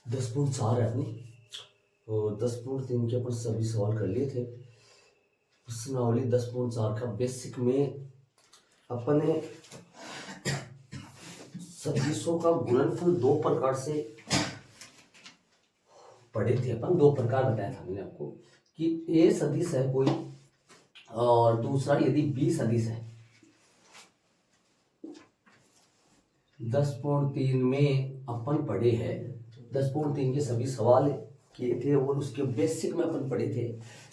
10.4 है अपनी। और 10.3 के अपन सभी सवाल कर लिए थे। प्रश्नावली 10.4 का बेसिक में अपने सदिशों का गुणनफल दो प्रकार से पढ़े थे। अपन दो प्रकार बताया था मैंने आपको कि ए सदिश है कोई और दूसरा यदि बी सदिश है। 10.3 में अपन पढ़े हैं, 10.3 के सभी सवाल किए थे और उसके बेसिक में अपन पढ़े थे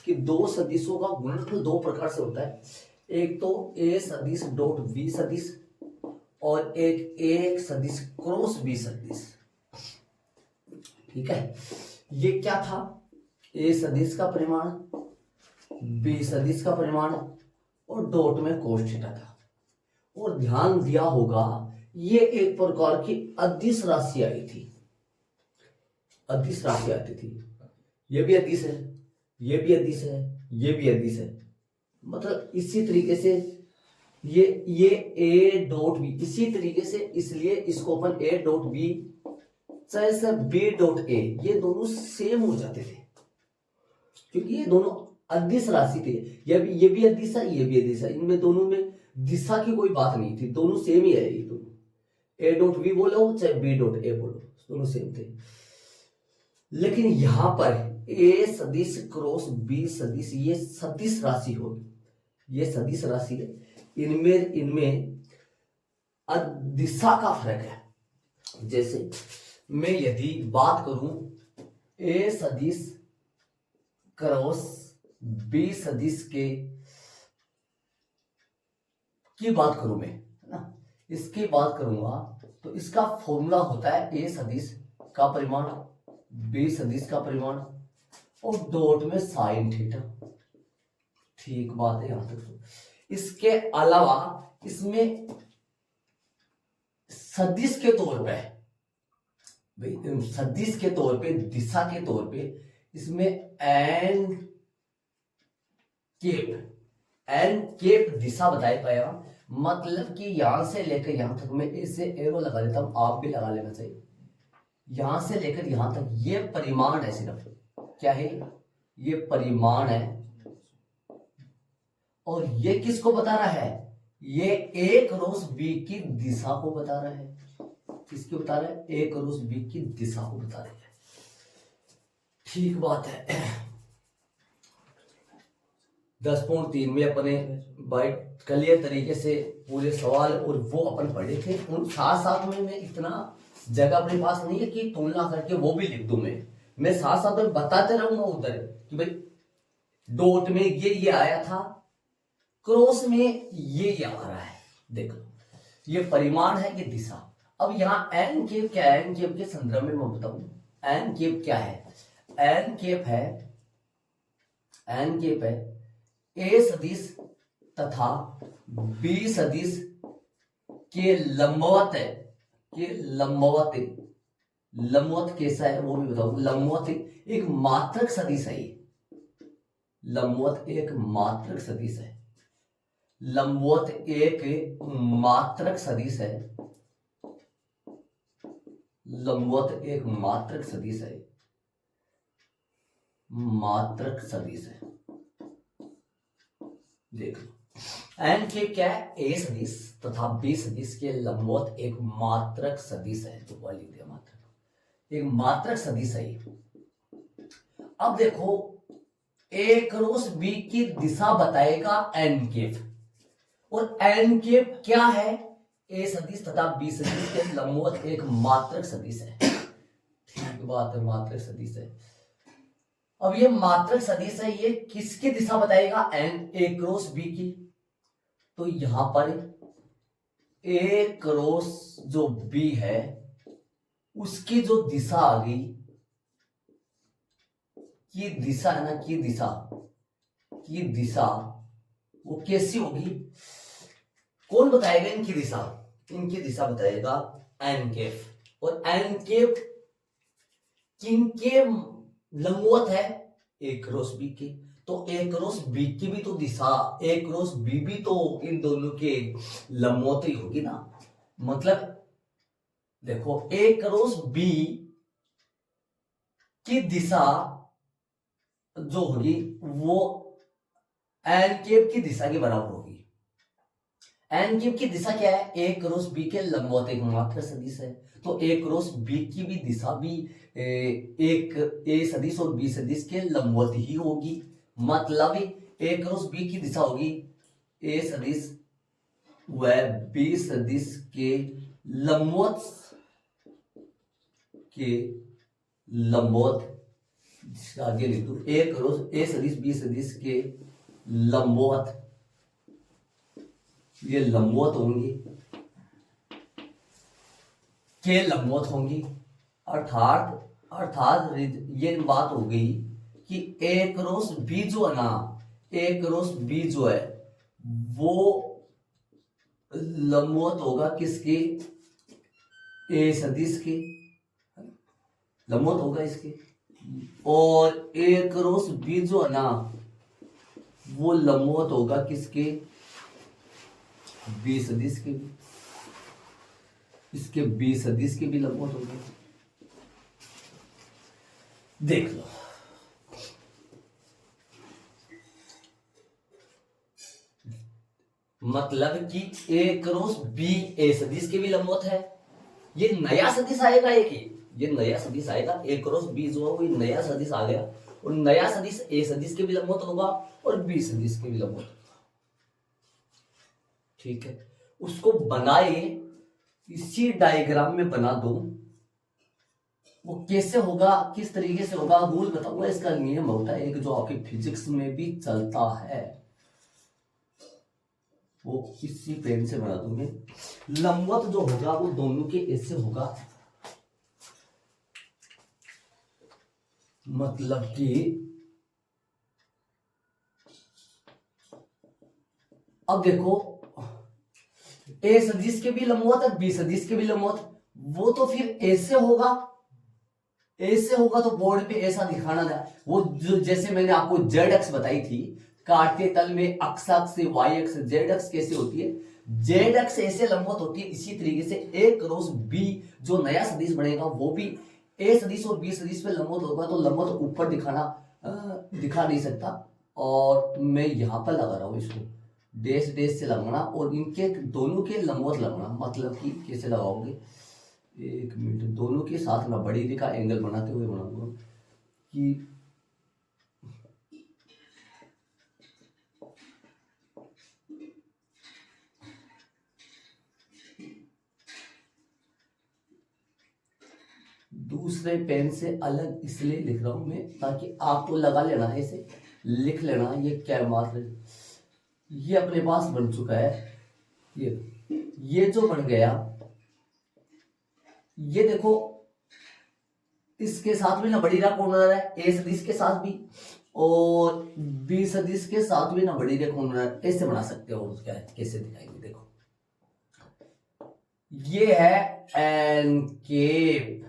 कि दो सदिशों का गुणनफल दो प्रकार से होता है। एक तो ए सदिश डॉट बी सदिश और एक सदिश क्रॉस बी सदिश। ठीक है, ये क्या था? ए सदिश का परिमाण, बी सदिश का परिमाण और डॉट में कोस थीटा था। और ध्यान दिया होगा ये एक प्रकार की अदिश राशि आई थी। अदिश राशि आती थी। ये भी अदिश है, ये भी अदिश है, ये भी अदिश है। मतलब इसी तरीके से ये ए डॉट बी इसी तरीके से, इसलिए इसको अपन ए डॉट बी चाहे से बी डॉट ए ये दोनों सेम हो जाते थे क्योंकि ये दोनों अदिश राशि थे। ये भी अदिश है, ये भी अदिश है। इनमें दोनों में दिशा की कोई बात नहीं थी, दोनों सेम ही है। ये दोनों ए डॉट बी बोलो चाहे बी डॉट ए बोलो, दोनों सेम थे। लेकिन यहां पर ए सदिश क्रॉस बी सदिश ये सदिश राशि होगी, ये सदिश राशि है। इनमें दिशा का फर्क है। जैसे मैं यदि बात करूं ए सदिश क्रॉस बी सदिश की बात करूं मैं, है ना, इसकी बात करूंगा तो इसका फॉर्मूला होता है ए सदिश का परिमाण, बी सदिश का परिमाण और डॉट में साइन थीटा। ठीक बात है यहां तक। इसके अलावा इसमें सदिश के तौर पे, भाई सदिश के तौर पे, दिशा के तौर पे इसमें एन केप दिशा बताया गया। मतलब कि यहां से लेकर यहां तक मैं इसे एरो लगा देता हूं, आप भी लगा लेना चाहिए। यहां से लेकर यहां तक ये परिमाण है, सिर्फ क्या है? ये परिमाण है। और ये किसको बता रहा है? ये ए क्रॉस बी की दिशा को बता रहा है। किसकी बता रहा है? ए क्रॉस बी की दिशा को बता रहा है। ठीक बात है। 10.3 में अपने बाई क्लियर तरीके से पूरे सवाल और वो अपन पढ़े थे। उन साथ साथ में मैं इतना जगह अपने पास नहीं है कि तुलना करके वो भी लिख दूं। मैं साथ साथ में बताते रहूंगा उधर कि भाई डॉट में ये आया था, क्रॉस में ये आ रहा है। देखो ये परिमाण है, ये दिशा। अब यहाँ एन केप क्या है? एन केप के संदर्भ में मैं बताऊं, एन केप क्या है? एन केप है ए सदिश तथा बी सदिश के लंबवत है। कि लंबवत कैसा है वो भी बताऊं। लंबवत एक मात्रक सदिश है। लंबवत एक मात्रक सदिश है। लंबवत एक मात्रक सदिश है। लंबवत एक मात्रक सदिश है। मात्रक सदिश है। देख लो एन के क्या है? ए सदिश तथा बी सदिश के लंबवत एक मात्रक सदिश है। तो लिख दिया मात्रक, एक मात्रक सदिश है। अब देखो ए क्रॉस बी की दिशा बताएगा एन केप। और एन केप क्या है? ए सदिश तथा बी सदिश के लंबवत एक मात्रक सदिश है। ठीक बात है, मात्रक सदिश है। अब ये मात्रक सदिश है, ये किसकी दिशा बताएगा? एन ए क्रॉस बी की। तो यहां पर ए क्रॉस जो बी है उसकी जो दिशा आ गई, की दिशा है ना, की दिशा वो कैसी होगी? कौन बताएगा इनकी दिशा? इनकी दिशा बताएगा एन केप। और एन केप किनके लंबवत है? ए क्रॉस बी के। तो ए क्रॉस बी की भी तो दिशा, ए क्रॉस बी भी तो इन दोनों के लंबवत ही होगी ना। मतलब देखो ए क्रॉस बी की दिशा जो होगी वो एन कैप की दिशा के बराबर होगी। एन कैप की दिशा क्या है? ए क्रॉस बी के लंबवत एक मात्र सदिश है, तो ए क्रॉस बी की भी दिशा भी एक ए सदिश और बी सदिश के लंबवत ही होगी। मतलब ए क्रॉस बी की दिशा होगी ए सदिश व बी सदिश के लंबवत आगे लिख दो, ए क्रॉस ए सदिश बी सदिश के लंबवत, ये लंबवत होंगी के लंबवत होंगी। अर्थात ये बात हो गई कि ए क्रॉस बी जो है ना, ए क्रॉस बी जो है वो लंबवत होगा किसके? ए सदिश के लंबवत होगा इसके, और ए क्रॉस बी जो है ना वो लंबवत होगा किसके? बी सदिश के भी, इसके बी सदिश के भी लंबवत होंगे। देख लो, मतलब कि ए क्रॉस बी ए सदिश के भी लंबवत है। ये नया सदिश आएगा, ये नया सदिश आएगा, ए क्रॉस बी जो है वो नया सदिश आ गया, और नया सदिश ए सदिश के भी लंबवत होगा और बी सदिश के भी लंबवत होगा। ठीक है, उसको बनाए, इसी डायग्राम में बना दो। वो कैसे होगा, किस तरीके से होगा, रूल बताऊंगा। इसका नियम होता है एक जो आपकी फिजिक्स में भी चलता है, वो इसी पेन से बना दूंगे। लंबवत जो होगा वो दोनों के ऐसे होगा, मतलब कि अब देखो ए सदिश के भी लंबवत है, बी सदिश के भी लंबवत, वो तो फिर ऐसे होगा, ऐसे होगा तो बोर्ड पे ऐसा दिखाना था। वो जो जैसे मैंने आपको जेड एक्स बताई थी, काटते तल में अक्ष से वाई एक्स, जेड एक्स कैसे होती है? जेड एक्स ऐसे लंबवत होती है। इसी तरीके से ए क्रॉस बी जो नया सदिश बनेगा वो भी ए सदिश और बी सदिश पे लंबवत होगा, तो लंबवत ऊपर दिखा नहीं सकता, और मैं यहां पर लगा रहा हूं इसको डैश डैश से लगाना, और इनके दोनों के लंबवत लगाना। मतलब कि कैसे लगाओगे, एक मिनट, दोनों के साथ मैं बड़ी रेखा एंगल बनाते हुए बनाऊंगा कि दूसरे पेन से अलग इसलिए लिख रहा हूं मैं, ताकि आपको लगा लेना, ऐसे लिख लेना ये क्या मात्र, ये अपने पास बन चुका है। ये जो बन गया, ये देखो इसके साथ भी ना बड़ी रेखा कॉर्नर है, ए सदिश के साथ भी, और बी सदिश के साथ भी ना बड़ी रेखा कॉर्नर है। ऐसे बना सकते हो, क्या कैसे दिखाएंगे, देखो ये है एन केप,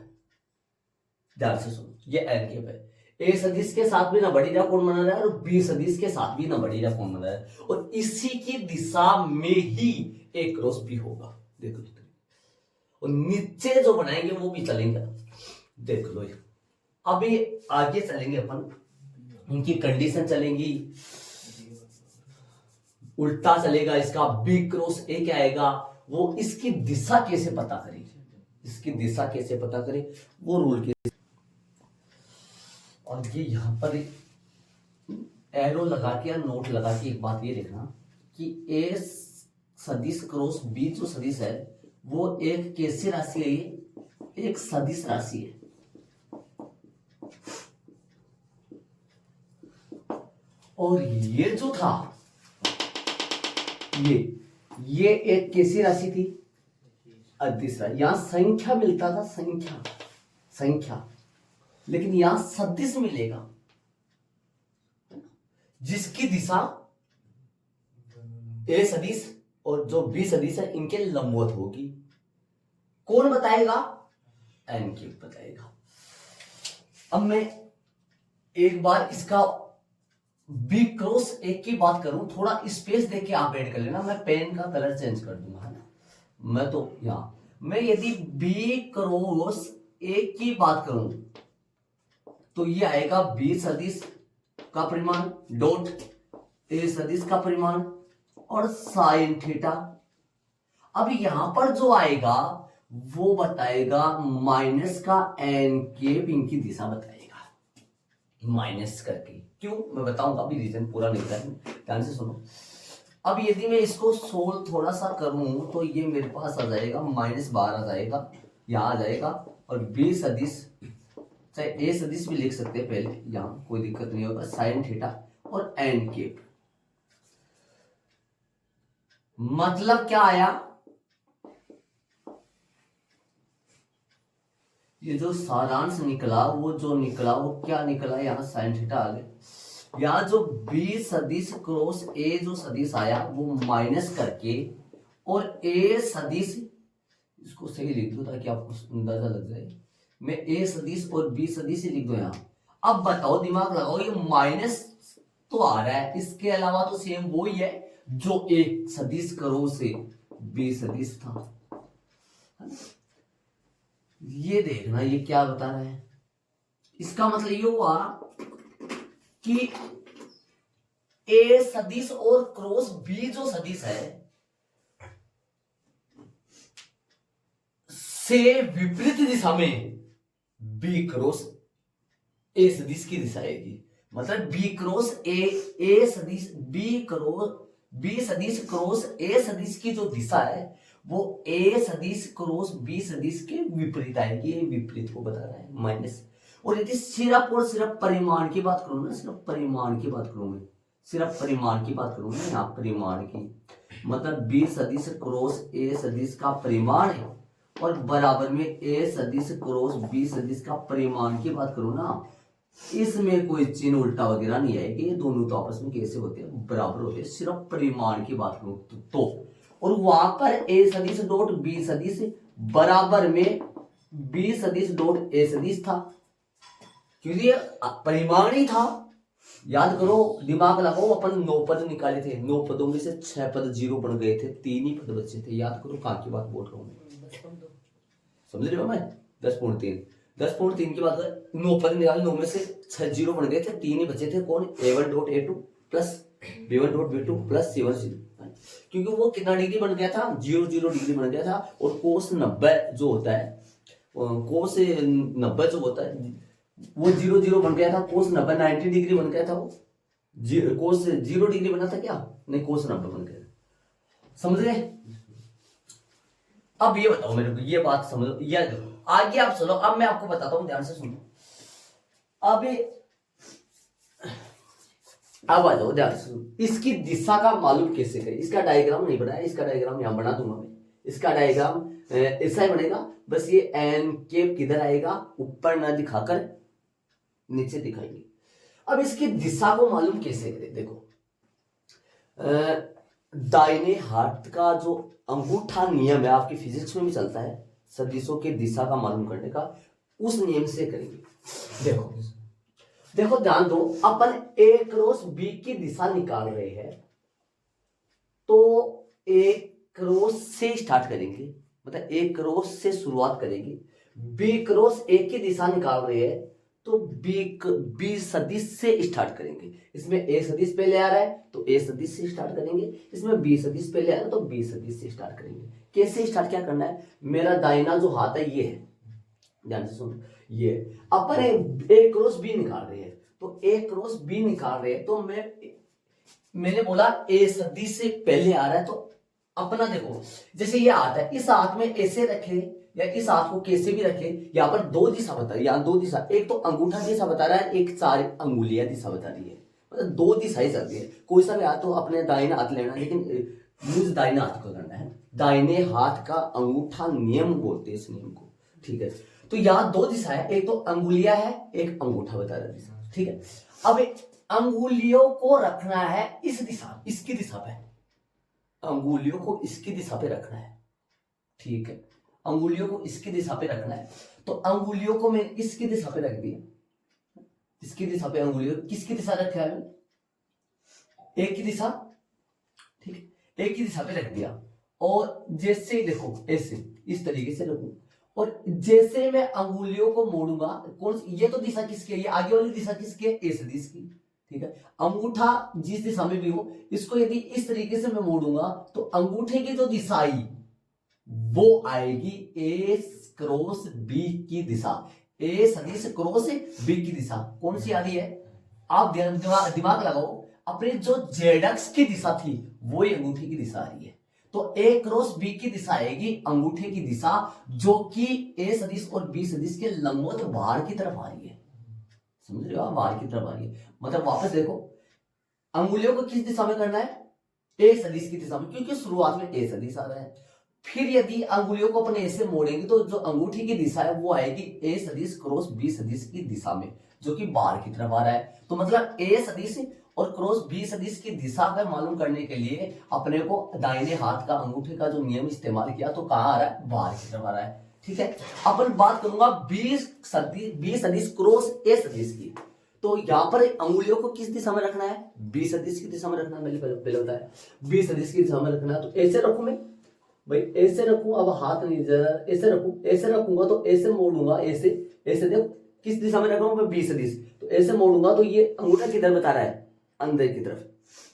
ध्यान से सुनो, ये एन केप है। ए सदिश के साथ भी ना बड़ी रेखा कोण बना रहा है, और बी सदिश के साथ भी ना बड़ी रेखा कोण बना रहा है, और इसी की दिशा में ही ए क्रॉस बी होगा। देख लो, और नीचे जो बनाएंगे वो भी चलेंगे। देख लो, अभी आगे चलेंगे अपन, उनकी कंडीशन चलेंगी, उल्टा चलेगा इसका, बी क्रॉस ए क्या आएगा, वो इसकी दिशा कैसे पता करें, इसकी दिशा कैसे पता करें, वो रूल के। और ये यहां पर एरो लगा के या नोट लगा के एक बात ये लिखना कि ए सदिश क्रॉस बी जो सदिश है वो एक कैसी राशि है, ये एक सदिश राशि है। और ये जो था ये एक कैसी राशि थी, अदिश राशि। यहां संख्या मिलता था, संख्या, लेकिन यहां सदिश मिलेगा जिसकी दिशा ए सदिश और जो बी सदिश है इनके लंबवत होगी। कौन बताएगा, एन क्यूब बताएगा। अब मैं एक बार इसका बी क्रॉस एक की बात करूं, थोड़ा स्पेस देके आप ऐड कर लेना, मैं पेन का कलर चेंज कर दूंगा, है ना। मैं तो यहां मैं यदि बी क्रॉस एक की बात करूं तो ये आएगा बी सदिश का परिमाण डॉट ए सदिश का परिमाण और साइन थीटा। अब यहां पर जो आएगा वो बताएगा माइनस का एन केप इनकी दिशा बताएगा माइनस करके। क्यों मैं बताऊंगा, अभी रीजन पूरा नहीं कर, ध्यान से सुनो। अब यदि मैं इसको सोल्व थोड़ा सा करूं तो ये मेरे पास आ जाएगा -12 आ जाएगा, यहां आ जाएगा। और बी सदिश चाहे ए सदिश भी लिख सकते हैं पहले, यहां कोई दिक्कत नहीं होगा, साइन थीटा और एन केप। मतलब क्या आया, ये जो सारांश निकला वो जो निकला वो क्या निकला, यहाँ साइन थीटा आ गया। यहाँ जो बी सदिश क्रॉस ए जो सदिश आया वो माइनस करके, और ए सदिश, इसको सही लिख दो ताकि आपको अंदाजा लग जाए, मैं ए सदिश और बी सदिश ही लिख दो यहाँ। अब बताओ, दिमाग लगाओ, ये माइनस तो आ रहा है, इसके अलावा तो सेम वो ही है जो एक सदिश क्रॉस से बी सदिश था। ये देखना ये क्या बता रहा है, इसका मतलब ये हुआ कि ए सदिश और क्रॉस बी जो सदिश है से विपरीत दिशा में बी क्रॉस ए सदिश की दिशा आएगी। मतलब बी क्रॉस ए सदिश बी सदिश क्रॉस ए सदिश की जो दिशा है वो ए सदिश क्रॉस बी सदिश के विपरीत आएगी। ये विपरीत को बता रहा है माइनस। और यदि सिर्फ और सिर्फ परिमाण की बात करूं ना, सिर्फ परिमाण की बात करूं मैं, सिर्फ परिमाण की बात करूं ना, यहाँ परिमाण की मतलब बी सदिश क्रॉस ए सदिश का परिमाण है और बराबर में ए सदिश क्रॉस बी सदिश का परिमाण की बात करूं ना, इसमें कोई चिन्ह उल्टा वगैरह नहीं आएगी। ये दोनों तो आपस में कैसे होते हैं, बराबर होते हैं। सिर्फ परिमाण की बात करूं तो और वहां पर ए सदिश डॉट बी सदिश बराबर में बी सदिश डॉट ए सदिश था, क्योंकि परिमाण ही था। याद करो, दिमाग लगाओ, अपन 9 पद निकाले थे, 9 पदों में से 6 पद 0 बन गए थे, 3 ही पद बचे थे। याद करो कहां की बात बोल रहा हूं, समझ रहे हो मैं? 10.3 की बात कर, 9 पद निकाले, 9 में से 6 0 बन गए थे, 3 ही बचे थे। कौन? a1 dot a2 plus b1 dot b2 plus c1 c2, क्योंकि वो कितना डिग्री बन गया था, 0 0 डिग्री बन गया था। और कोस 90 जो होता है, कोस 90 जो होता है वो 0 0 बन गया था। कोस 90 90 डिग्री बन गया था, वो कोस 0 डिग्री बना था क्या? नहीं, कोस 90 बन गया। समझ गए? अब ये बताओ मेरे को, ये बात समझो, ये आगे आप सुनो। अब मैं आपको बताता हूं, ध्यान से सुनो। अब आ जाओ, ध्यान से सुनो। इसकी दिशा का मालूम कैसे करें? इसका डायग्राम नहीं बनाया, इसका डायग्राम यहां बना दूंगा मैं। इसका डायग्राम ऐसा ही बनेगा, बस ये एन केप किधर आएगा, ऊपर ना दिखाकर नीचे दिखाएंगे। अब इसकी दिशा को मालूम कैसे करें? देखो, दाहिने हाथ का जो अंगूठा नियम है, आपकी फिजिक्स में भी चलता है, सदिशों के दिशा का मालूम करने का, उस नियम से करेंगे। देखो देखो, ध्यान दो, अपन ए क्रॉस बी की दिशा निकाल रहे हैं, तो ए क्रॉस से स्टार्ट करेंगे, मतलब ए क्रॉस से शुरुआत करेंगे। बी क्रॉस ए की दिशा निकाल रहे हैं तो बी सदिश से स्टार्ट करेंगे। इसमें ए सदिश पहले आ रहा है तो ए सदिश से स्टार्ट करेंगे, इसमें बी सदिश पहले आ रहा है तो बी सदिश से स्टार्ट करेंगे। कैसे स्टार्ट क्या करना है? मेरा दाहिना जो हाथ है ये है, ध्यान से सुनो, ये अपन ए क्रॉस बी निकाल रहे हैं, तो ए क्रॉस बी निकाल रहे हैं, तो मैंने बोला ए सदिश से पहले आ रहा है, तो अपना देखो, जैसे ये हाथ है, इस हाथ में ऐसे रखे या इस हाथ को कैसे भी रखे, यहाँ पर 2 दिशा बता रही है, यहाँ 2 दिशा, एक तो अंगूठा दिशा बता रहा है, एक 4 अंगुलियां दिशा बता रही है, मतलब 2 दिशाएं चल रही है। कोई सा भी हाथ तो अपने दाहिना हाथ लेना, लेकिन यूज दाहिना हाथ को करना है। दाहिने हाथ का अंगूठा नियम बोलते हैं इस नियम को, ठीक है? तो यहाँ 2 दिशा है, एक तो अंगुलियां है, एक अंगूठा बता रहा है दिशा, ठीक है? अब अंगुलियों को रखना है इस दिशा, इसकी दिशा पे, अंगुलियों को इसकी दिशा पे रखना है, ठीक है? अंगुलियों को इसकी दिशा पे रखना है, तो अंगुलियों को मैं इसकी दिशा पे रख दिया, इसकी दिशा पे अंगुलियों, किसकी दिशा रखा है? एक की दिशा, ठीक है? एक की दिशा पे रख दिया। और जैसे देखो, ऐसे इस तरीके से रखूं, और जैसे मैं अंगुलियों को मोड़ूंगा, कौन सी, ये तो दिशा किसकी है, ये आगे वाली दिशा किसकी है, ए सदिश की। ठीक है, अंगूठा जिस दिशा में भी हो, इसको यदि इस तरीके से मैं मोड़ूंगा तो अंगूठे की जो दिशा आई वो आएगी ए क्रॉस बी की दिशा। ए सदिश क्रॉस बी की दिशा कौन सी आ रही है, आप दिमाग लगाओ, अपने जो जेड अक्ष की दिशा थी वो ही अंगूठे की दिशा आ रही है। तो ए क्रॉस बी की दिशा आएगी अंगूठे की दिशा, जो कि ए सदिश और बी सदिश के लंबवत बाहर की तरफ आ रही है। समझ रहे हो, बाहर की तरफ आ रही है। मतलब वापस देखो, अंगुलियों को किस दिशा में करना है, ए सदिश की दिशा में, क्योंकि शुरुआत में ए सदिश आ रहा है। फिर यदि अंगुलियों को अपने ऐसे मोड़ेंगे तो जो अंगूठी की दिशा है वो आएगी ए सदिश क्रॉस बी सदिश की दिशा में, जो कि बाहर की तरफ आ रहा है। तो मतलब ए सदिश और क्रॉस बी सदिश की दिशा का मालूम करने के लिए अपने को दाहिने हाथ का अंगूठे का जो नियम इस्तेमाल किया, तो कहां आ रहा है, बाहर की तरफ आ रहा है। ठीक है, अपन बात करूंगा बी सदिश क्रॉस ए सदिश की। तो यहां पर अंगुलियों को किस दिशा में रखना है, बी सदिश की दिशा में रखना है। पहले होता है बी सदिश की दिशा में रखना है। तो ऐसे रखू मैं भाई, ऐसे रखूं, अब हाथ नहीं जरा, ऐसे रखूं, ऐसे रखूंगा तो ऐसे मोड़ूंगा, ऐसे ऐसे देखो किस दिशा में रख रहा हूं मैं, बी सदिश। तो ऐसे मोड़ूंगा तो ये अंगूठा किधर बता रहा है, अंदर की तरफ,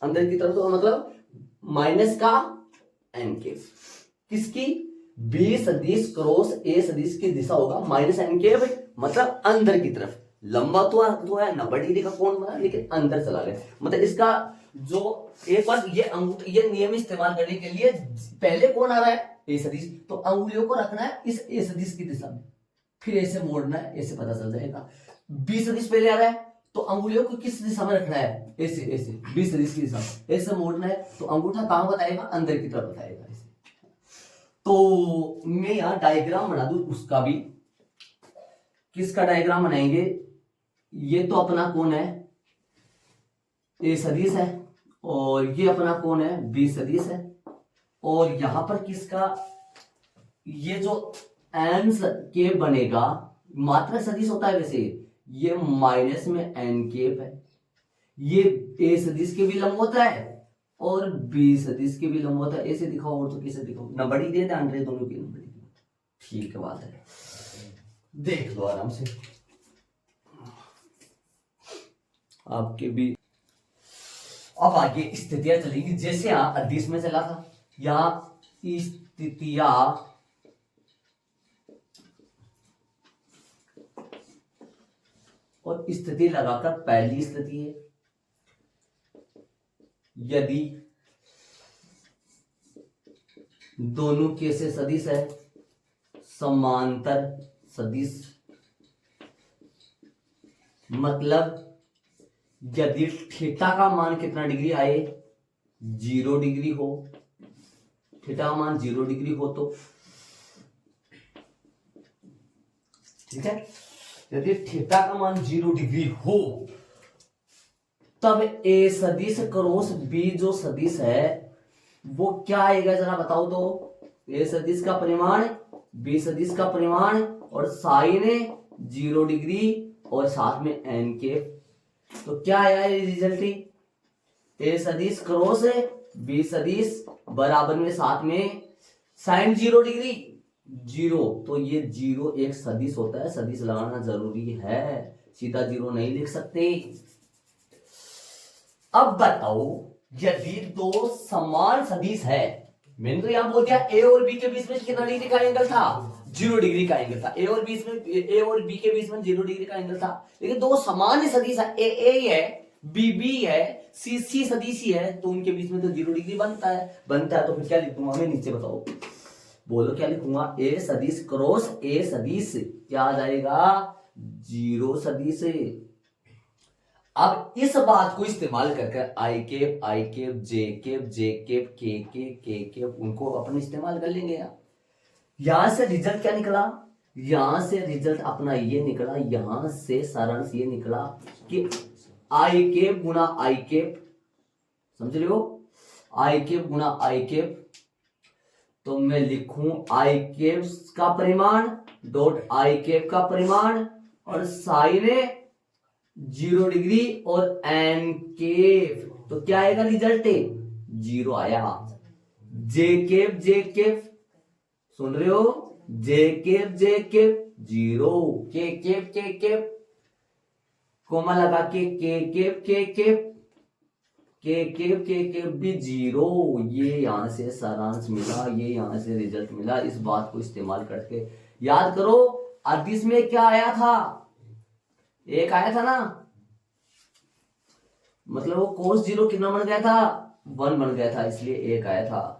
अंदर की तरफ। तो मतलब माइनस का एन केफ किसकी, बी सदिश क्रॉस ए सदिश की दिशा होगा माइनस एन केफ, मतलब अंदर की तरफ। लंबा तो है 90 डिग्री का कोण बना, लेकिन अंदर चला गया। मतलब इसका जो एक बार ये नियम इस्तेमाल करने के लिए पहले कौन आ रहा है, ए सदिश, तो अंगुलियों को रखना है इस ए सदिश की दिशा में, फिर ऐसे मोड़ना है, ऐसे पता चल जाएगा। बी सदिश पहले आ रहा है तो अंगुलियों को किस दिशा में रखना है, ऐसे ऐसे बी सदिश की दिशा में ऐसे मोड़ना है, तो अंगूठा कहां बताएगा, अंदर की तरफ बताएगा ऐसे। तो मैं यहां डायग्राम बना दूं उसका भी, किसका डायग्राम बनाएंगे, ये तो अपना कौन है, ए सदिश है, और ये अपना कौन है, बी सदिश है। और यहां पर किसका, ये जो एन के बनेगा, मात्रा सदिश होता है वैसे, ये माइनस में एन केप है। ये ए सदिश के भी लंबवत है और बी सदिश के भी लंबवत है। ऐसे दिखाओ, और तो कैसे दिखाओ, नंबर ही दे ध्यान रहे दोनों की नंबर। ठीक है, बात है, देख लो आराम से आपके भी। अब आगे स्थितियां चलेंगी, जैसे यहां अदिश में चला था, यहां स्थितियां और स्थिति लगाकर पहली स्थिति है, यदि दोनों कैसे सदिश है, समांतर सदिश, मतलब यदि थीटा का मान कितना डिग्री आए, 0 डिग्री हो, थीटा का मान 0 डिग्री हो तो, ठीक है, यदि थीटा का मान 0 डिग्री हो तब ए सदिश क्रॉस बी जो सदिश है वो क्या आएगा, जरा बताओ तो। ए सदिश का परिमाण, बी सदिश का परिमाण, और साइन 0 डिग्री और साथ में एन के, तो क्या आया रिजल्ट, ए सदिश क्रॉस बी सदिश बराबर में साथ में साइन 0 डिग्री 0, तो ये 0 एक सदिश होता है, सदिश लगाना जरूरी है, सीधा 0 नहीं लिख सकते। अब बताओ, यदि दो समान सदिश है, मैंने तो यहां बोल दिया ए और बी के बीच में कितना डिग्री का एंगल था, 0 डिग्री का एंगल था। ए और बी के बीच में 0 डिग्री का एंगल था, लेकिन दो समान सदिश है, ए है, बी है, सी सदिश ही है, तो उनके बीच में तो 0 डिग्री बनता है। तो फिर क्या लिखूंगा मैं, नीचे बताओ, बोलो क्या लिखूंगा, ए सदिश क्रॉस ए सदिश क्या आ जाएगा, 0 सदिश। अब इस बात को इस्तेमाल कर आई केप जे केप के उनको अपन इस्तेमाल कर लेंगे यार। यहां से रिजल्ट क्या निकला, यहां से रिजल्ट अपना ये निकला, यहां से सारांश ये निकला कि आई केप गुना आई केप, समझ रहे हो, आई केप गुना आई केप, तो मैं लिखूं आई केप का परिमाण डॉट आई केप का परिमाण और साइन 0 डिग्री और एन केफ, तो क्या आएगा रिजल्ट, 0 आया। जे केफ सुन रहे हो, जे केप 0, के कोमा लगा के के केप भी 0। ये यहां से सारांश मिला, ये यहां से रिजल्ट मिला। इस बात को इस्तेमाल करके याद करो, अदिश में क्या आया था, 1 आया था ना, मतलब वो cos 0 कितना बन गया था, 1 बन गया था, इसलिए 1 आया था।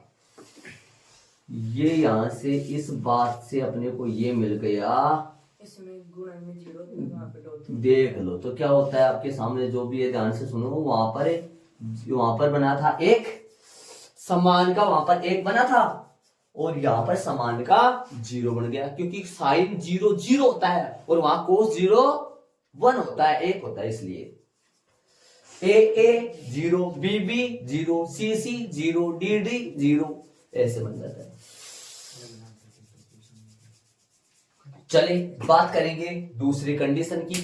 ये यहां से इस बात से अपने को ये मिल गया, इसमें गुणा में 0 वहां पे डॉट। देख लो तो क्या होता है आपके सामने, जो भी है ध्यान से सुनो। वहां पर बना था 1, समान का वहां पर 1 बना था, और यहां पर समान का 0 बन गया, क्योंकि साइन 0 0 होता है और वहां cos 0 1 होता है, 1 होता है, इसलिए ए 0, बी 0, सी 0, डी 0, ऐसे बन जाता है। चले बात करेंगे दूसरी कंडीशन की।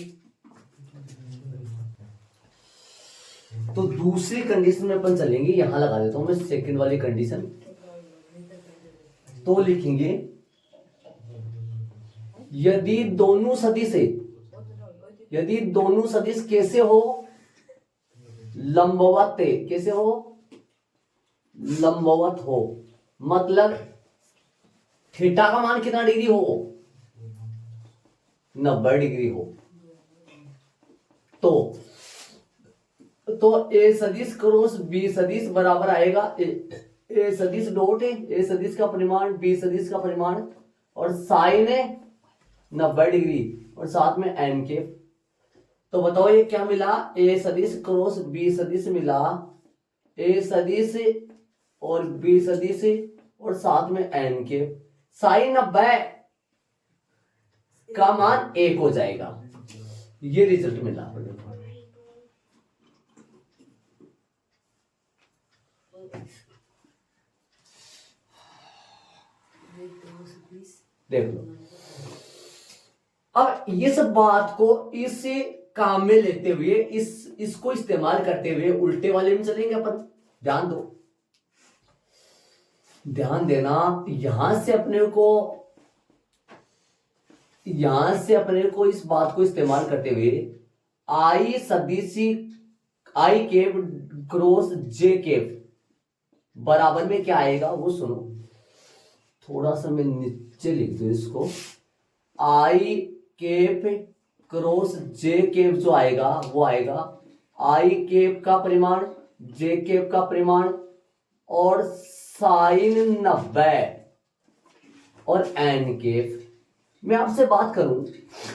तो दूसरी कंडीशन में अपन चलेंगे, यहां लगा देता हूं मैं सेकंड वाली कंडीशन। तो लिखेंगे यदि दोनों सदिश कैसे हो, लंबवत, कैसे हो, लंबवत हो, मतलब थीटा का मान कितना डिग्री हो, 90 डिग्री हो, तो ए सदिश क्रॉस बी सदिश बराबर आएगा ए सदिश डॉट ए सदिश का परिमाण बी सदिश का परिमाण और साइन 90 डिग्री और साथ में एन के। तो बताओ ये क्या मिला, ए सदिश क्रॉस बी सदिश मिला, ए सदिश और बी सदिश और साथ में एन के, साइन 90 का मान 1 हो जाएगा। ये रिजल्ट मिला। देख लो, अब ये सब बात को इस काम में लेते हुए, इसको इस्तेमाल करते हुए उल्टे वाले में चलेंगे अपन। ध्यान दो, ध्यान देना, यहां से अपने को इस बात को इस्तेमाल करते हुए आई सदिश आई केप क्रॉस जे केप बराबर में क्या आएगा वो सुनो। थोड़ा सा मैं नीचे लिख दूं इसको, आई केप क्रॉस जे केप जो आएगा वो आएगा आई केप का परिमाण, जे केप का परिमाण और साइन 90 और एन केप। मैं आपसे बात करूं,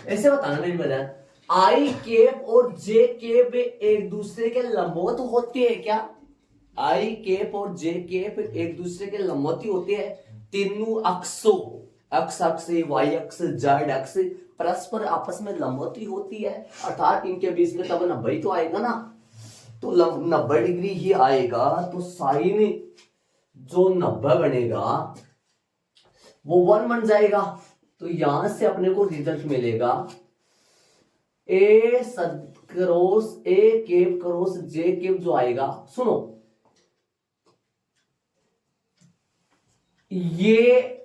ऐसे बताना मेरी मदद, आई केप और जे केप एक दूसरे के लंबवत होते हैं क्या? आई केप और जे केप एक दूसरे के लंबवत होते हैं। तीनों अक्षों, अक्ष वाई अक्ष जेड अक्ष परस्पर आपस में लंबवत होती है, अर्थात इनके बीच में तब 90 तो आएगा ना, तो 90 डिग्री ही आएगा। तो साइन जो 90 बनेगा वो 1 बन जाएगा। तो यहां से अपने को रिजल्ट मिलेगा ए केप क्रॉस जे केप जो आएगा, सुनो ये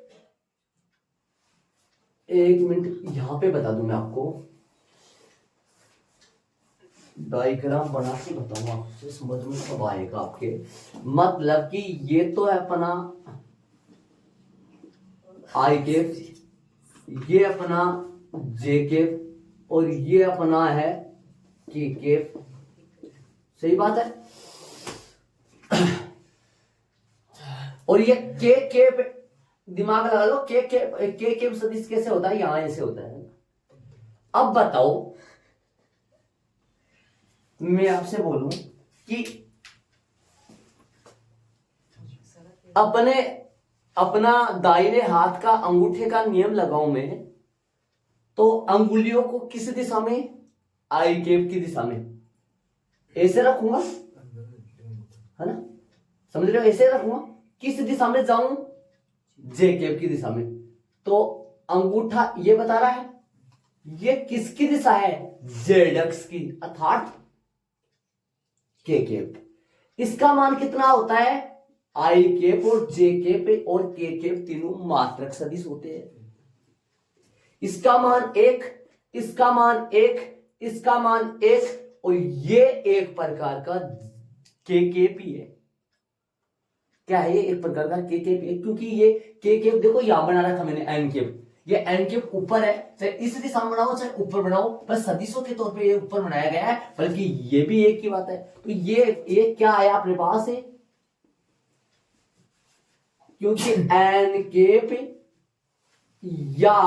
एक मिनट यहां पे बता दूं मैं आपको, डायग्राम बना के बताऊंगा आपसे, समझ में कब आएगा आपके। मतलब कि ये तो है अपना आई केप, ये अपना जे केप और ये अपना है के केप। सही बात है। और ये के केप दिमाग लगा लो, के केप सदिश कैसे होता है, यहां ऐसे होता है। अब बताओ, मैं आपसे बोलूं कि अपना दाहिने हाथ का अंगूठे का नियम लगाऊं मैं, तो अंगुलियों को किस दिशा में, आई केप की दिशा में ऐसे रखूंगा, है ना, समझ रहे हो, ऐसे रखूंगा। किस दिशा में जाऊं, जे केप की दिशा में। तो अंगूठा ये बता रहा है ये किसकी दिशा है, जेड अक्ष की, अर्थात के केप। इसका मान कितना होता है, आई केप और जे केप और के केप तीनों मात्रक सदिश होते हैं। इसका मान 1, इसका मान 1, इसका मान 1, और ये एक प्रकार का केकेपी है। क्या है ये? एक प्रकार का केकेपी है, क्योंकि ये केकेप देखो यहां बना रखा मैंने एन केप, ये एन केप ऊपर है, चाहे इस दिशा में बनाओ चाहे ऊपर बनाओ, बस सदिशों के तौर पे ये ऊपर बनाया गया है, बल्कि ये भी एक ही बात है। तो ये क्या आया अपने पास है, क्योंकि एन केप या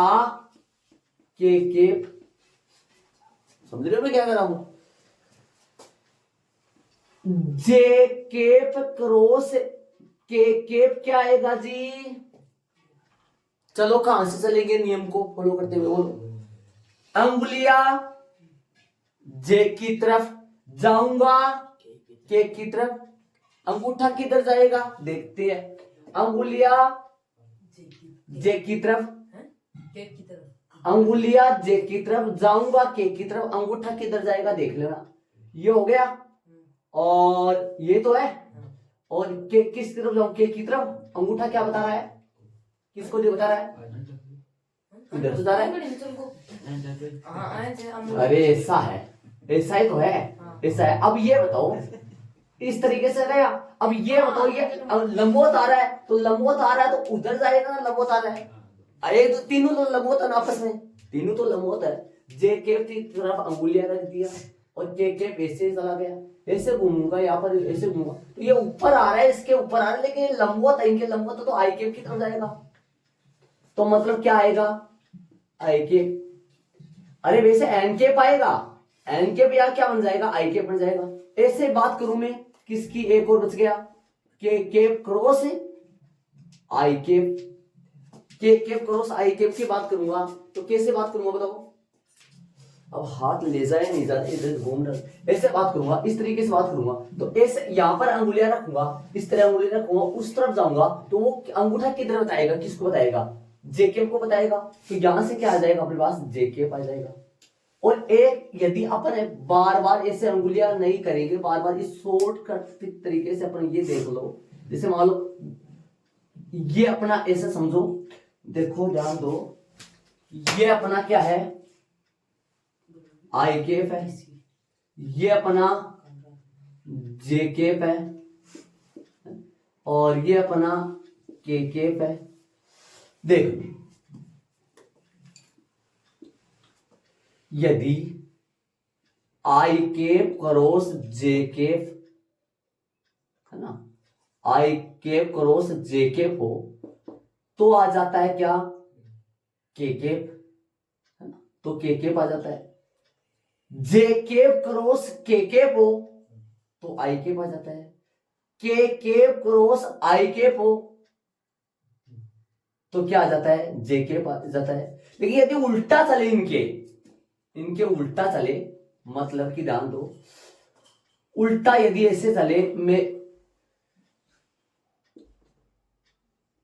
के केप, समझ रहे हो मैं क्या कर रहा हूं? जे केप क्रॉस के केप क्या आएगा जी? चलो कहां से चलेंगे नियम को फॉलो करते हुए, बोलो। अंगुलियां जे की तरफ जाऊंगा, के की तरफ, अंगूठा किधर जाएगा देखते हैं। अंगुलियां जे की तरफ, केक की तरफ, अंगुलियां जे की तरफ जाऊंगा, के की तरफ, अंगूठा किधर जाएगा देख लेना। ये हो गया, और ये तो है, और के किस तरफ जाऊं? के की तरफ। अंगूठा क्या बता रहा है, किसको जो बता रहा है? इधर से जा रहा है। अरे ऐसा है, ऐसा ही तो है, ऐसा है। अब ये बताओ, इस तरीके से गया। अब ये बताओ, ये लंबवत आ रहा है, तो लंबवत आ रहा है तो उधर जाएगा ना, लंबवत आ रहा है। अरे तो तीनों तो लंबवत है ना आपस में, तीनों तो लंबवत है। जे केप की तरफ अंगुलियां रख दिया, और के केप ऐसे चला गया, ऐसे घूमूंगा यहाँ पर, ऐसे घूमूंगा, तो ये ऊपर आ रहा है, इसके ऊपर आ रहा है, लेकिन ये लंबवत है, इनके लंबवत तो आई केप की तरफ जाएगा। तो मतलब क्या आएगा? आई केप। अरे वैसे एन केप आएगा, एन केप या क्या बन जाएगा? आई केप बन जाएगा। ऐसे बात करूं मैं, किसकी? एक और बच गया, के केप क्रॉस आई केप, के केप क्रॉस आई केप की बात करूंगा, तो कैसे बात करूंगा बताओ? अब हाथ ले जाए नहीं जाए, इधर घूम रहा, ऐसे बात करूंगा, इस तरीके से बात करूंगा, तो ऐसे यहां पर अंगुलियां रखूंगा, इस तरह अंगुलियां रखूंगा, उस तरफ जाऊंगा, तो वो अंगूठा किधर बताएगा? किसको बताएगा? जेकेप को बताएगा। तो यहां से क्या आ जाएगा अपने पास? जेकेप आ जाएगा। और एक यदि अपन बार बार ऐसे अंगुलियां नहीं करेंगे, बार बार इस शॉर्टकट तरीके से अपन ये देख लो, जैसे मान लो ये अपना ऐसे समझो, देखो ध्यान दो, ये अपना क्या है? आई केप है, ये अपना जे केप है, और ये अपना के केप है। देख, यदि आई केप क्रॉस जे केप है ना, आई केप क्रॉस जे केप हो, तो आ जाता है क्या? के केप, है ना, तो के केप आ जाता है। जे केप क्रॉस के केप हो तो आई केप आ जाता है। के केप क्रॉस आई केप हो तो क्या आ जाता है? जे केप आ जाता है। लेकिन यदि उल्टा चले, इनके उल्टा चले, मतलब कि ध्यान दो, उल्टा यदि ऐसे चले, मैं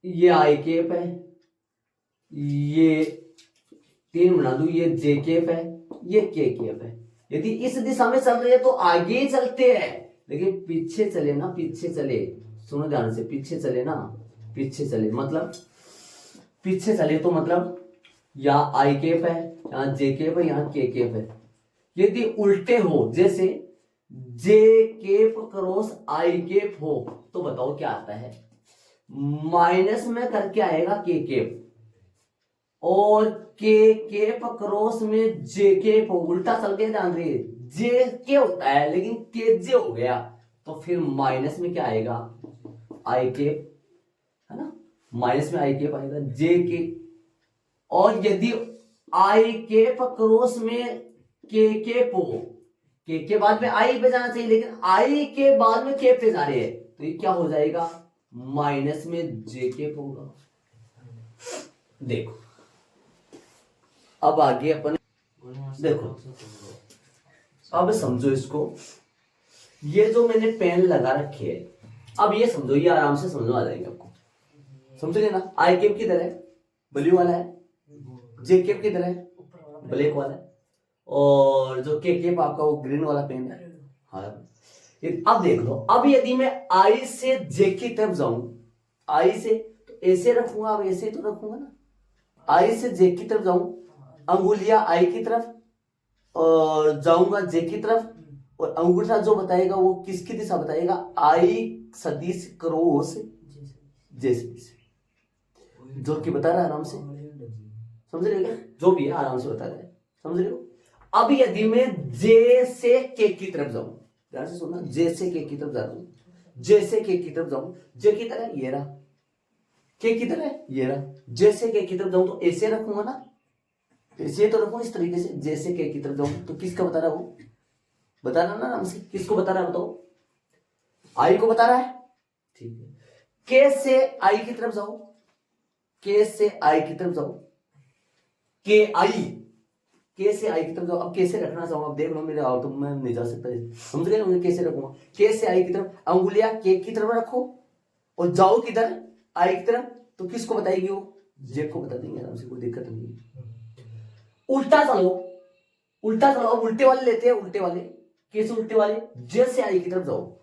ये आई केप है, ये 3 बना दू, ये जे केप है, ये के केप है। यदि इस दिशा में चल रहे हैं तो आगे ही चलते हैं, लेकिन पीछे चले ना, पीछे चले, सुनो ध्यान से, पीछे चले ना, पीछे चले मतलब, पीछे चले तो मतलब यहाँ आई केप है, यहाँ जे केप है, यहाँ के केप है। यदि उल्टे हो, जैसे जे केप क्रॉस आई केप हो, तो बताओ क्या आता है? माइनस में करके आएगा के केप, और के केप क्रॉस में जे केप हो, उल्टा चल के ध्यान रही, जे के होता है लेकिन के जे हो गया, तो फिर माइनस में क्या आएगा? आई केप, है ना, माइनस में आई केप आएगा, जे के। और यदि आई केप क्रॉस में के केप हो, के बाद में आई पे जाना चाहिए, लेकिन आई के बाद में के पे जा रहे हैं, तो ये क्या हो जाएगा? माइनस में जे केप होगा। देखो अब आगे अपन देखो, अब समझो इसको, ये जो मैंने पेन लगा रखे है, अब ये समझो, ये आराम से समझो, आ जाएंगे आपको, समझोगे ना? आई केप किधर है? ब्लू वाला है। जे केप किधर है? ब्लैक वाला है। और जो के केप आपका वो ग्रीन वाला पेन है। हाँ, अब देख लो, अब यदि मैं आई से जे की तरफ जाऊं, आई से तो ऐसे रखूंगा, अब ऐसे तो रखूंगा ना, आई से जे की तरफ जाऊं अंगुलियां आई की तरफ और जाऊंगा जे की तरफ, और अंगूठा जो बताएगा वो किसकी दिशा बताएगा, आई सदिश क्रॉस जे सदिश, जो कि बता रहा है आराम से, समझ रहे हो क्या? जो भी है आराम से बता रहा है, समझ रहे हो। अब यदि मैं जे से के की तरफ जाऊं, ध्यान से सुनना, जे से के की तरफ जा रहा हूं, जे से के की तरफ जाऊं, जे की तरह ये रहा, के की तरह ये रहा, जे से के की तरफ जाऊं तो ऐसे रखूंगा ना, ऐसे तो रखूं इस तरीके से, जे से के की तरफ जाऊं तो किसका बता रहा है वो, बता रहा ना आराम से, किसको बता रहा है बताओ, आई को बता रहा है, ठीक है। के से आई की तरफ जाओ, के से आई की तरफ जाओ, के आई, के से आई की तरफ जाओ। अब कैसे रखना चाहूंगा, अब देख लो मेरे आओ तो मैं नहीं जा सकता, समझ गए, मैं कैसे रखूंगा, के से आई की तरफ, अंगुलियां के की तरफ रखो और जाओ किधर, आई की तरफ, तो किसको बताएगी वो, जे को बता देंगे आराम से, कोई दिक्कत नहीं है। उल्टा चलो, उल्टा चलो, अब उल्टे वाले लेते हैं, उल्टे वाले, कैसे उल्टे वाले, जे से आई की तरफ जाओ,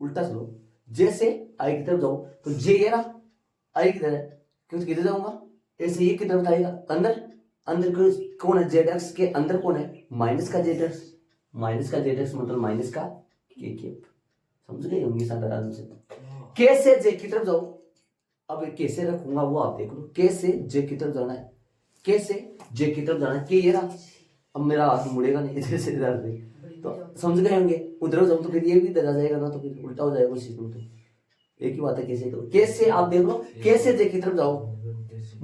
उल्टा चलो, जे से आई की तरफ जाओ तो जे ये रहा, आई की तरफ, क्यों किधर जाऊंगा, ऐसे ये की तरफ आएगा, अंदर, अंदर कौन है, जेड एक्स के अंदर कौन है, माइनस का जेड एक्स, माइनस का जेड एक्स मतलब माइनस का के, समझ गए होंगे साथ आराम से। के से जे की तरफ जाओ, अब कैसे रखूंगा वो आप देख लो, के से जे की तरफ जाना है, के से जे की तरफ जाना है, के ये रहा, अब मेरा हाथ मुड़ेगा नहीं इधर से इधर से, तो समझ गए होंगे, उधर जाऊं तो फिर ये भी इधर आ जाएगा ना, तो फिर उल्टा हो जाएगा सिस्टम, तो एक ही बात है, कैसे करो, कैसे आप देख लो, कैसे जे की तरफ जाओ,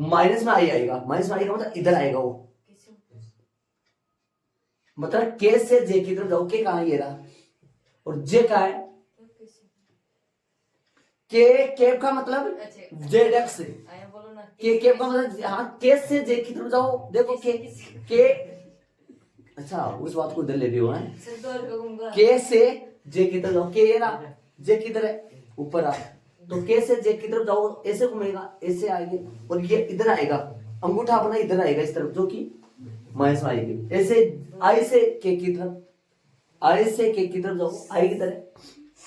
माइनस में आई आएगा, माइनस में आएगा मतलब इधर आएगा वो, मतलब के से जे की तरफ जाओ, के कहां है ये रहा, और जे कहां है, के केप का मतलब जेड एक्स से, आया बोलो ना के केप का मतलब, हाँ के से जे की तरफ जाओ, देखो के, अच्छा उस बात को इधर ले लियो है, के से जे की तरफ जाओ, के ये रहा, जे किधर है ऊपर आ, तो के से जे की तरफ जाओ, ऐसे घूमेगा, ऐसे आएंगे और ये इधर आएगा, अंगूठा अपना इधर आएगा इस तरफ, जो कि माइनस में आएगी, ऐसे आई से के की तरफ, आई से के की तरफ जाओ, आई किधर है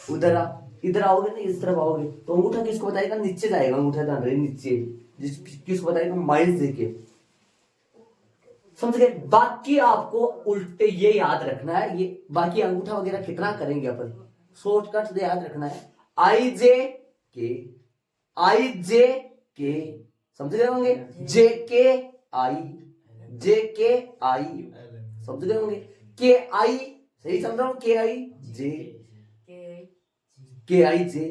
उधर आ, इधर आओगे ना इस तरफ आओगे तो अंगूठा किसको बताएगा, नीचे जाएगा अंगूठा, ध्यान रहे नीचे, किसको बताएगा, माइनस देके, समझ गए। बाकी आपको उल्टे ये याद रखना है, ये बाकी अंगूठा वगैरह कितना करेंगे अपन, शॉर्टकट से याद रखना है, आई जे के, आई जे के, समझ गए होंगे, जे के आई, जे के आई, समझ गए होंगे, के आई, सही समझ रहा हूं, के आई जे, के आई जे,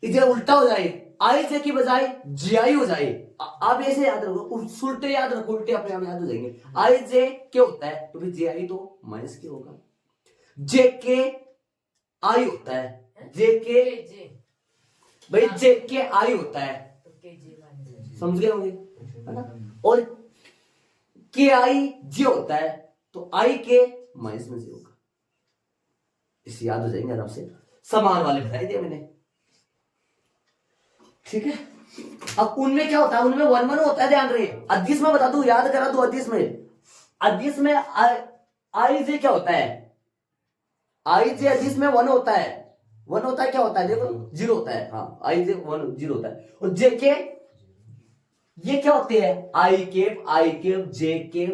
इधर उल्टा हो जाए, आई जे की बजाय जे आई हो जाए, आप ऐसे याद रखो, उल्टे याद रखो, उल्टे अपने आप याद हो जाएंगे, आई जे क्या होता है तो फिर जे आई तो माइनस के होगा, जे के आई होता है, जे के भाई जे के आई होता है, समझ गए होंगे है ना, और के आई जे होता है तो आई के माइनस में जे होगा, इसे याद हो जाएंगे आराम से, समान वाले बताए दिए मैंने, ठीक है। अब उनमें क्या होता है, उनमें वन वन होता है, ध्यान रहे, अदिश में बता दू, याद करा दू, अदिश में आई जे क्या होता है, आई जे अदिश में वन होता है, वन होता है, क्या होता है देखो, जीरो होता है, हाँ आई जे वन जीरो होता है, और जे के ये क्या होते हैं, आई केप जे केप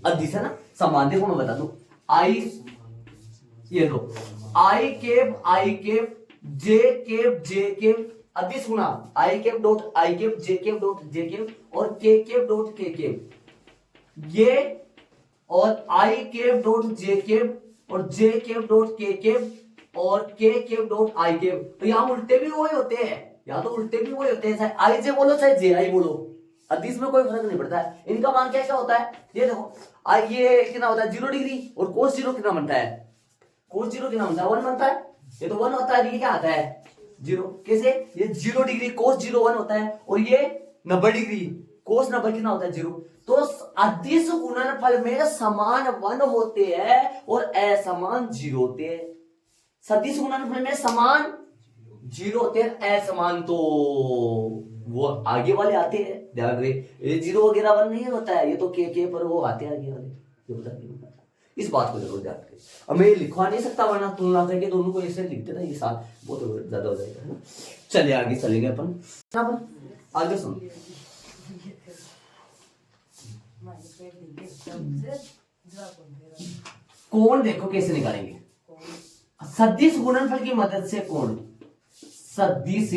अदिश है ना, समान, देखो मैं बता दू, आई ये लो, आई केप जे केप अदिश गुना I cap dot I cap J cap और के केप, ये और I cap dot J cap और J cap dot K cap और K cap dot I cap, तो यहां उल्टे भी वही होते हैं, या तो उल्टे भी वही होते हैं, चाहे आई जे बोलो चाहे जे आई बोलो, अदिश में कोई फर्क नहीं पड़ता है, इनका मान क्या क्या होता है, ये देखो ये कितना होता है 0 डिग्री, और कोस 0 कितना बनता है, कोस 0 कितना बनता है 1 बनता है, ये तो 1 होता है, ये क्या आता है 0, कैसे, ये 0 डिग्री कोस 0 1 होता है, और ये 90 डिग्री कोस 90 कितना होता है 0, तो अदिश गुणनफल में समान 1 होते हैं और असमान 0 होते हैं, सदिश गुणनफल में समान 0 होते हैं, असमान तो वो आगे वाले आते हैं, ध्यान रहे, ये 0 वगैरह 1 नहीं होता है, ये तो के पर वो आते हैं आगे वाले, ये बता दिया, इस बात को जरूर ध्यान रखें। अब मैं लिखवा नहीं सकता वरना तुलना करके दोनों को ऐसे लिखते ना, ये साथ बहुत ज्यादा हो जाएगा, है ना। चलिए आगे चलेंगे अपन, आगे सुनो, कोण देखो कैसे निकालेंगे, सदिश गुणनफल की मदद से कोण, सदिश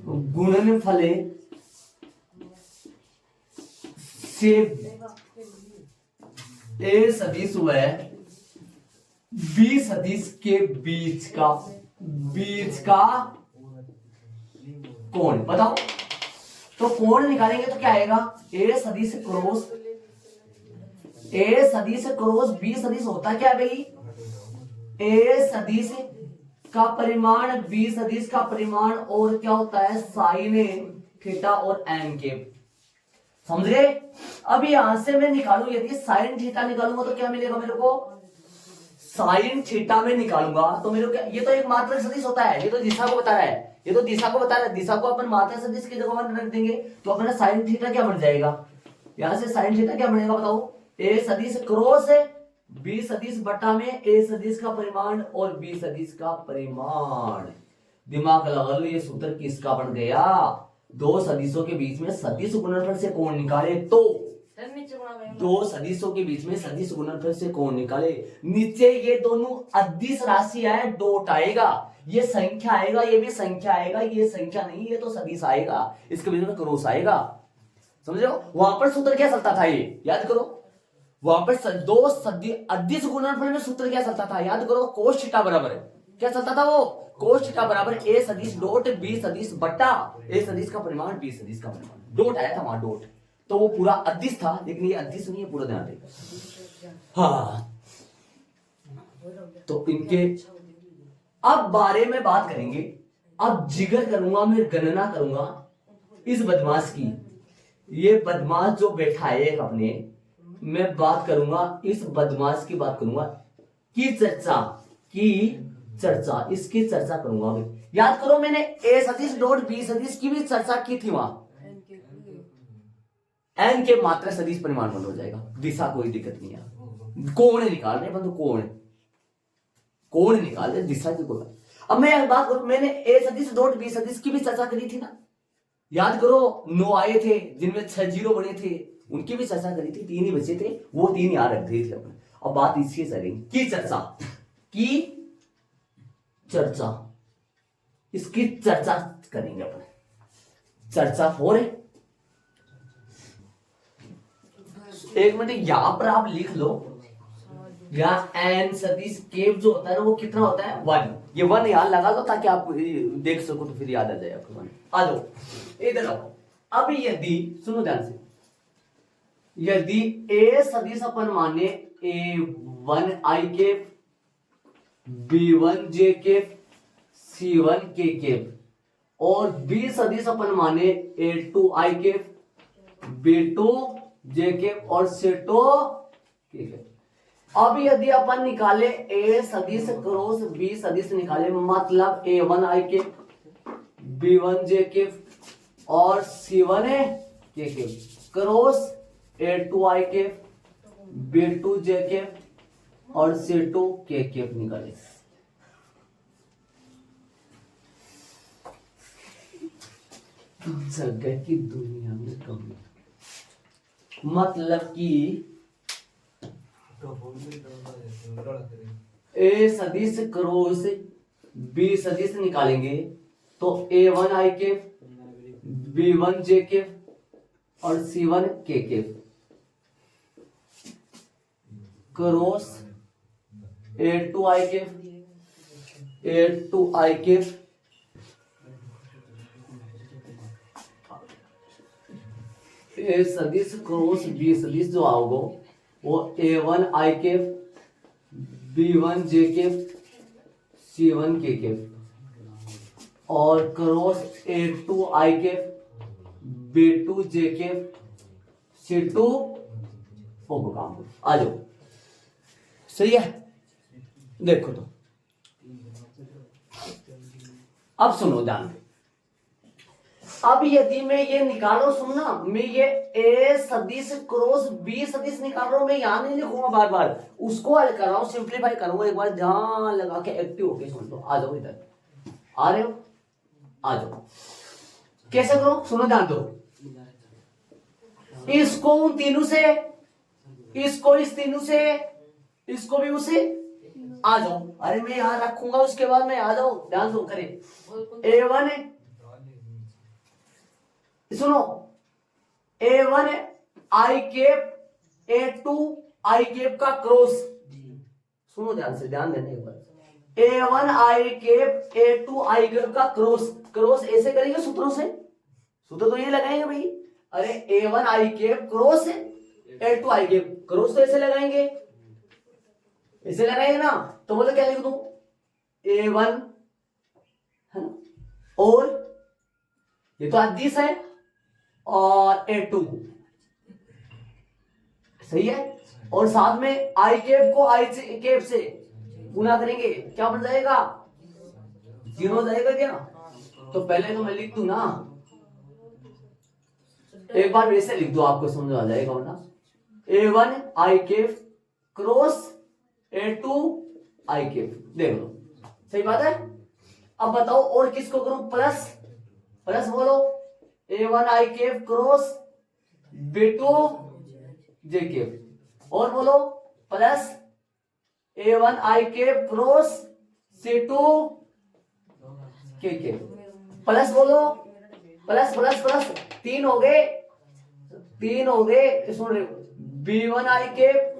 गुणनफल से ए सदिश व बी सदिश के बीच का कोण बताओ। तो कोण निकालेंगे तो क्या आएगा, ए सदिश क्रॉस बी सदिश होता क्या है भाई, ए सदिश का परिमाण बी सदिश का परिमाण और क्या होता है साइन थीटा और एन के, समझ गए। अब यहां से मैं निकालू, यदि साइन थीटा निकालूंगा तो क्या मिलेगा मेरे को, साइन थीटा में निकालूंगा तो मेरे को क्या, ये तो एक मात्रक सदिश होता है, ये तो दिशा को बता रहा है, ये तो दिशा को बता रहा है, दिशा को अपन मात्रक सदिश की जगह रख देंगे तो अपना साइन थीटा क्या बन जाएगा, यहां से साइन थीटा क्या बनेगा बताओ, ए सदिश क्रॉस बी सदिश बटा में ए सदिश का परिमाण और बी सदिश का परिमाण। दिमाग लगा लो, ये सूत्र किसका बन गया, दो सदिशों के बीच में सदिश गुणनफल से कोण निकाले तो, दो सदिशों के बीच में सदिश गुणनफल से कोण निकाले, नीचे ये दोनों अदिश राशि है, डॉट आएगा, ये संख्या आएगा, ये भी संख्या आएगा, ये संख्या नहीं ये तो सदिश आएगा, इसके बीच में क्रॉस आएगा, समझे हो। वहां पर सूत्र क्या चलता था ये याद करो, वहां पर दो अदिश गुणनफल में सूत्र क्या चलता था याद करो, कोस थीटा बराबर क्या चलता था वो, कोस थीटा बराबर ए सदिश डॉट बी सदिश बटा ए सदिश का परिमाण बी सदिश का परिमाण, डॉट आया था वहां डॉट, तो वो पूरा अदिश था, लेकिन ये अदिश नहीं है, पूरा ध्यान देगा। हाँ तो इनके अब बारे में बात करेंगे, अब जिक्र करूंगा, मैं गणना करूंगा इस बदमाश की, ये बदमाश जो बैठा है एक अपने, मैं बात करूंगा इस बदमाश की, बात करूंगा की चर्चा इसकी चर्चा करूंगा मैं। याद करो मैंने ए सदिश डॉट बी सदिश की भी चर्चा की थी, वहां एन के मात्रा सदिश परिमाण बंद हो जाएगा, दिशा कोई दिक्कत नहीं है, कोण निकाल रहे बंधु, कोण निकाल रहे, दिशा की कोई। अब मैं एक बात करूं, मैंने ए सदिश डॉट बी सदिश की भी चर्चा करी थी ना, याद करो 9 आए थे जिनमें 6 जीरो बने थे, उनकी भी चर्चा करी थी, 3 ही बचे थे, वो 3 याद रख दिए थे अपने। अब बात इसकी करेंगे की चर्चा इसकी चर्चा करेंगे अपने, चर्चा हो रही, एक मिनट यहां पर आप लिख लो, यहाँ एन सदिश केव जो होता है ना वो कितना होता है 1, ये 1 यहां लगा लो ताकि आप देख सको तो फिर याद आ जाए आपको। 1 आ जाओ इधर आओ। अब यदि सुनो ध्यान से, यदि ए सदिश अपन माने A1 I Kaif, B1 J Kaif, C1 K केफ और B सदिश अपन माने A2 I cap, B2 J cap और C2 K केफ। अब यदि अपन निकाले A सदिश क्रॉस B सदिश निकाले, मतलब A1 I Kaif, B1 J cap और C1 K cap cross A2 I cap, B2 J cap और C2 K केफ निकाले। जगह की दुनिया में कमी, मतलब कि ए सदिश क्रॉस बी सदिश निकालेंगे तो A1 I Kaif, B1 J cap और C1 K cap cross A2 I cap, A2 I cap A सदिश क्रॉस बी सदिश जो आओगे वो A1 I Kaif, B1 J Kaif, C1 K केफ और cross A2 I cap, B2 J Kaif, C2 होगा काम। आ जाओ सही है, देखो तो अब सुनो ध्यान से। अब यदि मैं ये निकाल रहा हूं, सुनना, मैं ये ए सदिश क्रॉस बी सदिश निकाल रहा हूं, मैं यहां नहीं लिखूंगा बार बार, उसको हल कर रहा हूं, सिंप्लीफाई करूंगा, एक बार ध्यान लगा के एक्टिव होके सुन लो। आ जाओ इधर, आ रहे हो, आ जाओ। कैसे करो सुनो ध्यान दो, इसको उन तीनों से इसको इस तीनों से, इसको भी उसे, आ जाओ। अरे मैं यहाँ रखूंगा, उसके बाद में आ जाओ, ध्यान दो करें। A1 सुनो, A1 I cap A2 I cap का क्रॉस, सुनो ध्यान से, ध्यान देने एक बार। A1 I cap A2 I cap का क्रॉस, क्रॉस ऐसे करेंगे सूत्रों से, सूत्र तो ये लगाएंगे भाई। अरे A1 I cap cross A2 I cap, cross तो ऐसे लगाएंगे, ऐसे लगाएंगे ना। तो बोलो क्या लिख दूं, A1 है ना, और ये तो अदिश है, और A2 सही है, और साथ में आई केप को आई केप से गुना करेंगे, क्या बन जाएगा, 0 हो जाएगा क्या। तो पहले तो मैं लिख दूं ना, एक बार वैसे लिख दो, आपको समझ आ जाएगा ना। A1 I cap cross A2 I cap, देख लो सही बात है। अब बताओ और किसको करूं, प्लस, प्लस बोलो, A1 I cap cross B2 J cap, और बोलो plus A1 I cap cross C2 K cap, plus बोलो, प्लस प्लस प्लस, 3 हो गए, 3 हो गए। सुन रहे, B1 आई केप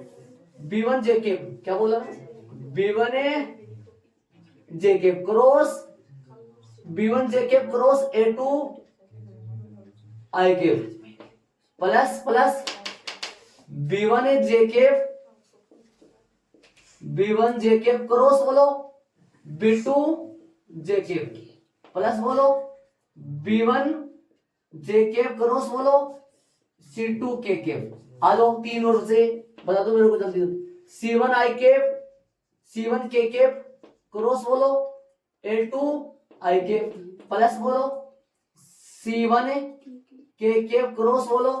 B1 जे केप, क्या बोला, B1 J cap cross B1 J cap cross A2 I cap, plus plus B1 J cap B1 J cap cross बोलो B2 J cap, plus बोलो B1 J cap cross बोलो C2 K cap. आ जाओ 3 और से बता दो मेरे को जल्दी जल्दी। C1 आई केप C1 के केप क्रॉस बोलो A2 आई केप, प्लस बोलो C1 के केप क्रॉस बोलो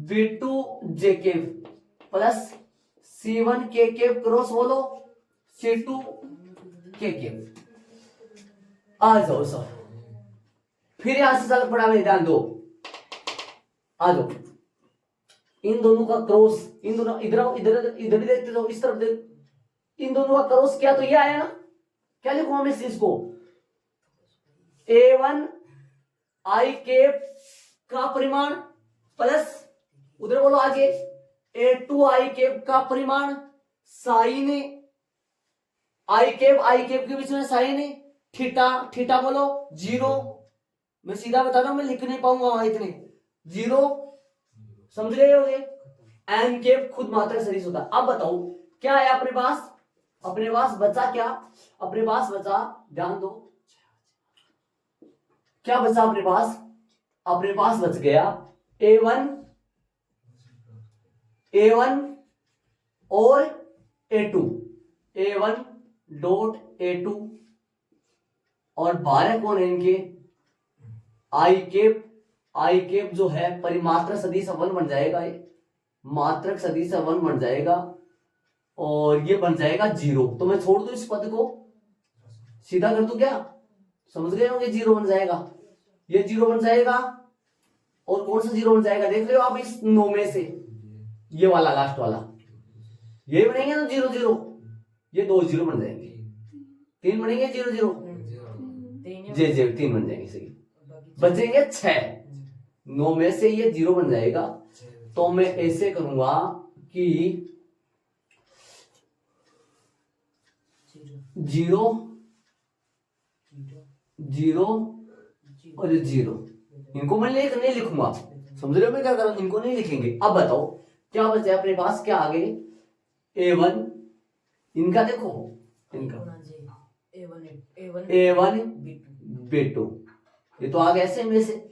B2 J cap, plus C1 के केप क्रॉस बोलो C2 के केप। आ जाओ सब, फिर यहां से चल पड़ा, में ध्यान दो, आ जाओ, इन दोनों का क्रॉस, इन दोनों इधर इधर इधर भी देखते जाओ, इस तरफ देख, इन दोनों का क्रॉस क्या, तो ये आया ना, क्या लिखूंगा मैं इस को, A1 आई केप का परिमाण प्लस, उधर बोलो आगे A2 आई केप का परिमाण साइन आई केप के बीच में साइन थीटा, थीटा बोलो 0, मैं सीधा बता रहा हूं, मैं लिख नहीं पाऊंगा वहां इतने, 0 समझ गए होगे। एन केप खुद मात्रक सदिश होता है। अब बताओ क्या है अपने पास, अपने पास बचा क्या, अपने पास बचा, ध्यान दो, क्या बचा अपने पास, अपने पास बच गया A1 और A2, A1 डॉट A2, और बारह कौन है इनके, आई केप जो है परिमात्रक सदिश वन बन जाएगा, ये मात्रक सदिश वन बन जाएगा, और ये बन जाएगा 0। तो मैं छोड़ दूं इस पद को, सीधा कर दूं क्या, समझ गए होंगे, 0 बन जाएगा, ये 0 बन जाएगा, और कौन सा 0 बन जाएगा देख रहे हो आप इस 9 में से, ये वाला लास्ट वाला, ये बनेंगे ना 0 0, ये 2 0 बन जाएंगे, 3 बनेंगे 0 0, जे 3 बन जाएंगे, सही बचेंगे 6, 9 में से ये 0 बन जाएगा। तो मैं ऐसे करूंगा कि 0 0 और 0, इनको मैं नहीं लिखूंगा, समझ रहे हो मैं क्या कर रहा हूं, इनको नहीं लिखेंगे। अब बताओ क्या बचा अपने पास, क्या आगे A1, इनका देखो, इनका A1 B2, ये तो आ गया ऐसे में से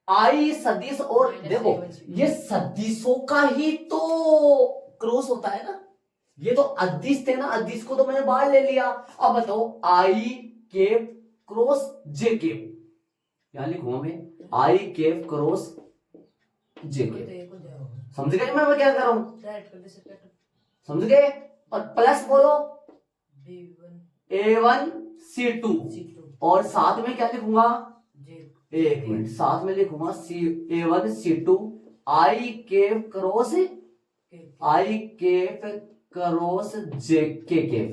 आई सदिश, और देखो ये सदिशों का ही तो क्रॉस होता है ना, ये तो अदिश थे ना, अदिश को तो मैंने बाहर ले लिया। अब बताओ आई केप क्रॉस जे केप, यहां लिखूंगा मैं आई केप क्रॉस जे केप, समझ गए मैं क्या कर रहा हूं, समझ गए। और प्लस बोलो A1 C2, और साथ में क्या लिखूंगा, एक मिनट, साथ में लिखूंगा A1 C2 आई केप क्रॉस आई केफ क्रॉस जे के केफ,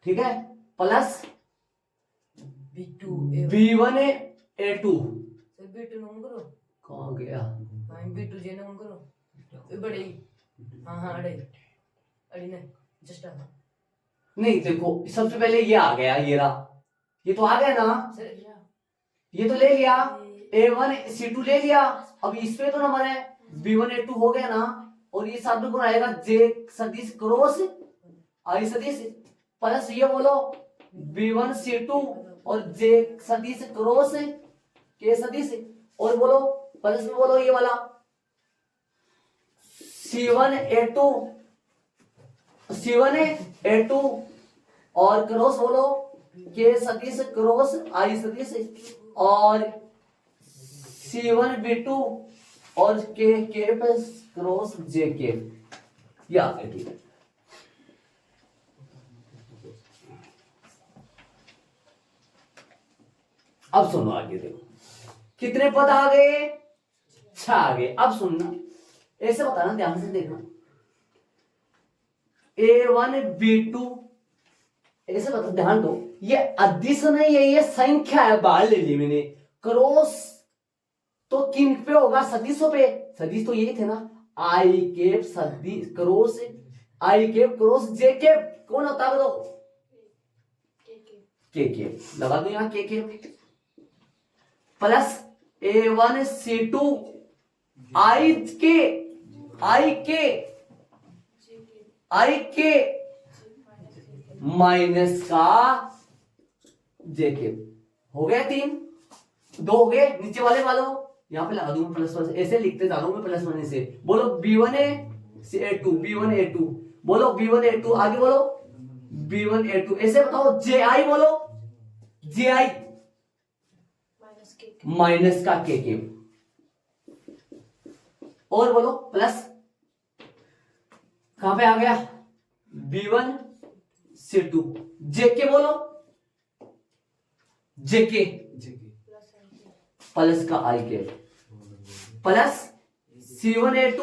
ठीक है, plus B2 B1 A2 sir B2 known करो कहाँ गया, हाँ B2 जे नोन करो ये बड़े हाँ हाँ अड़े अड़ी ने जस्ट नहीं देखो सबसे पहले ये आ गया, ये रहा, ये तो आ गया ना, सर ये तो ले लिया, A1 C2 ले लिया, अब इस पे तो नंबर है B1 A2 हो गया ना, और ये साथ में कौन आएगा, J सदिश क्रॉस I सदिश, प्लस ये बोलो B1 C2 और J सदिश क्रॉस K सदिश, और बोलो प्लस में बोलो ये वाला C1 A2 और क्रॉस बोलो K सदिश क्रॉस I सदिश, और C1 B2 और K क्रॉस JK, या ठीक है। अब सुनो आगे, देखो कितने पद आ गए, 6 आ गए। अब सुनना, ऐसे बताना, ध्यान से देखना, A1 B2 ऐसे बता, ध्यान दो, ये अदिश नहीं है, ये संख्या है, बाहर ले ली मैंने। क्रॉस तो किन पे होगा, सदिशों पे, सदिश तो यही थे ना, आई केप सदिश क्रॉस आई केप क्रॉस जे केप, कौन होता है बताओ, के केप, लगा दो यहां के केप, प्लस A1 C2 आई के माइनस का जे के, हो गया 3, 2 हो गए, नीचे वाले वालों यहां पे लगा दूंगा प्लस 1, ऐसे लिखते जा रहा हूं मैं प्लस 1 से। बोलो B1 A2 बोलो B1 A2, आगे बोलो B1 A2, ऐसे बताओ JI बोलो, JI माइनस का के, और बोलो प्लस, कहां पे आ गया B1 C2, JK बोलो, JK प्लस का I के, प्लस C1 A2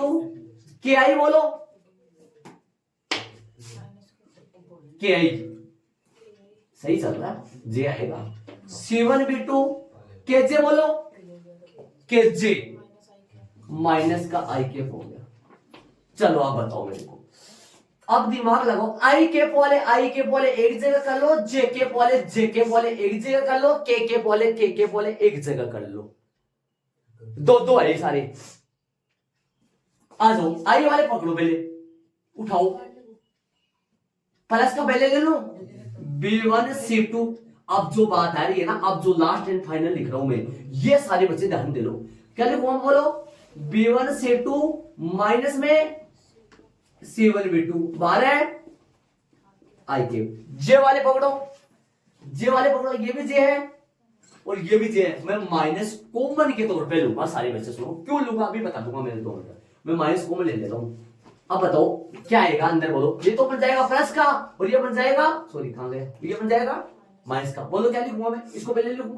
KI बोलो, KI सही चल रहा है, J आएगा, C1 B2 KJ बोलो, KJ माइनस का I के हो गया। चलो आप बताओ मेरे को, अब दिमाग लगाओ, आई केप वाले एक जगह कर लो, जे केप वाले एक जगह कर लो, के केप वाले एक जगह कर लो, दो है सारे। आ जाओ, आई वाले पकड़ो, पहले उठाओ, प्लस का पहले ले लो B1 C2। अब जो बात आ रही है ना, अब जो लास्ट एंड फाइनल लिख रहा हूं मैं, ये सारे बच्चे ध्यान दे लो, क्या लिखूं, बोलो B1 C2 माइनस में C1 B2 12 आई के, जे वाले पकड़ो, ये भी जे है और ये भी जे है, मैं माइनस कॉमन के तौर पे लूंगा, सारे बच्चे सुनो क्यों लूंगा अभी बता दूंगा मेरे तौर पर, मैं माइनस कॉमन ले लेता हूं। अब बताओ क्या आएगा अंदर, बोलो, ये तो बन जाएगा प्लस का, और ये बन जाएगा, सॉरी कहां गए, ये बन जाएगा माइनस का, बोलो क्या लिखूंगा मैं, इसको पहले लिखूं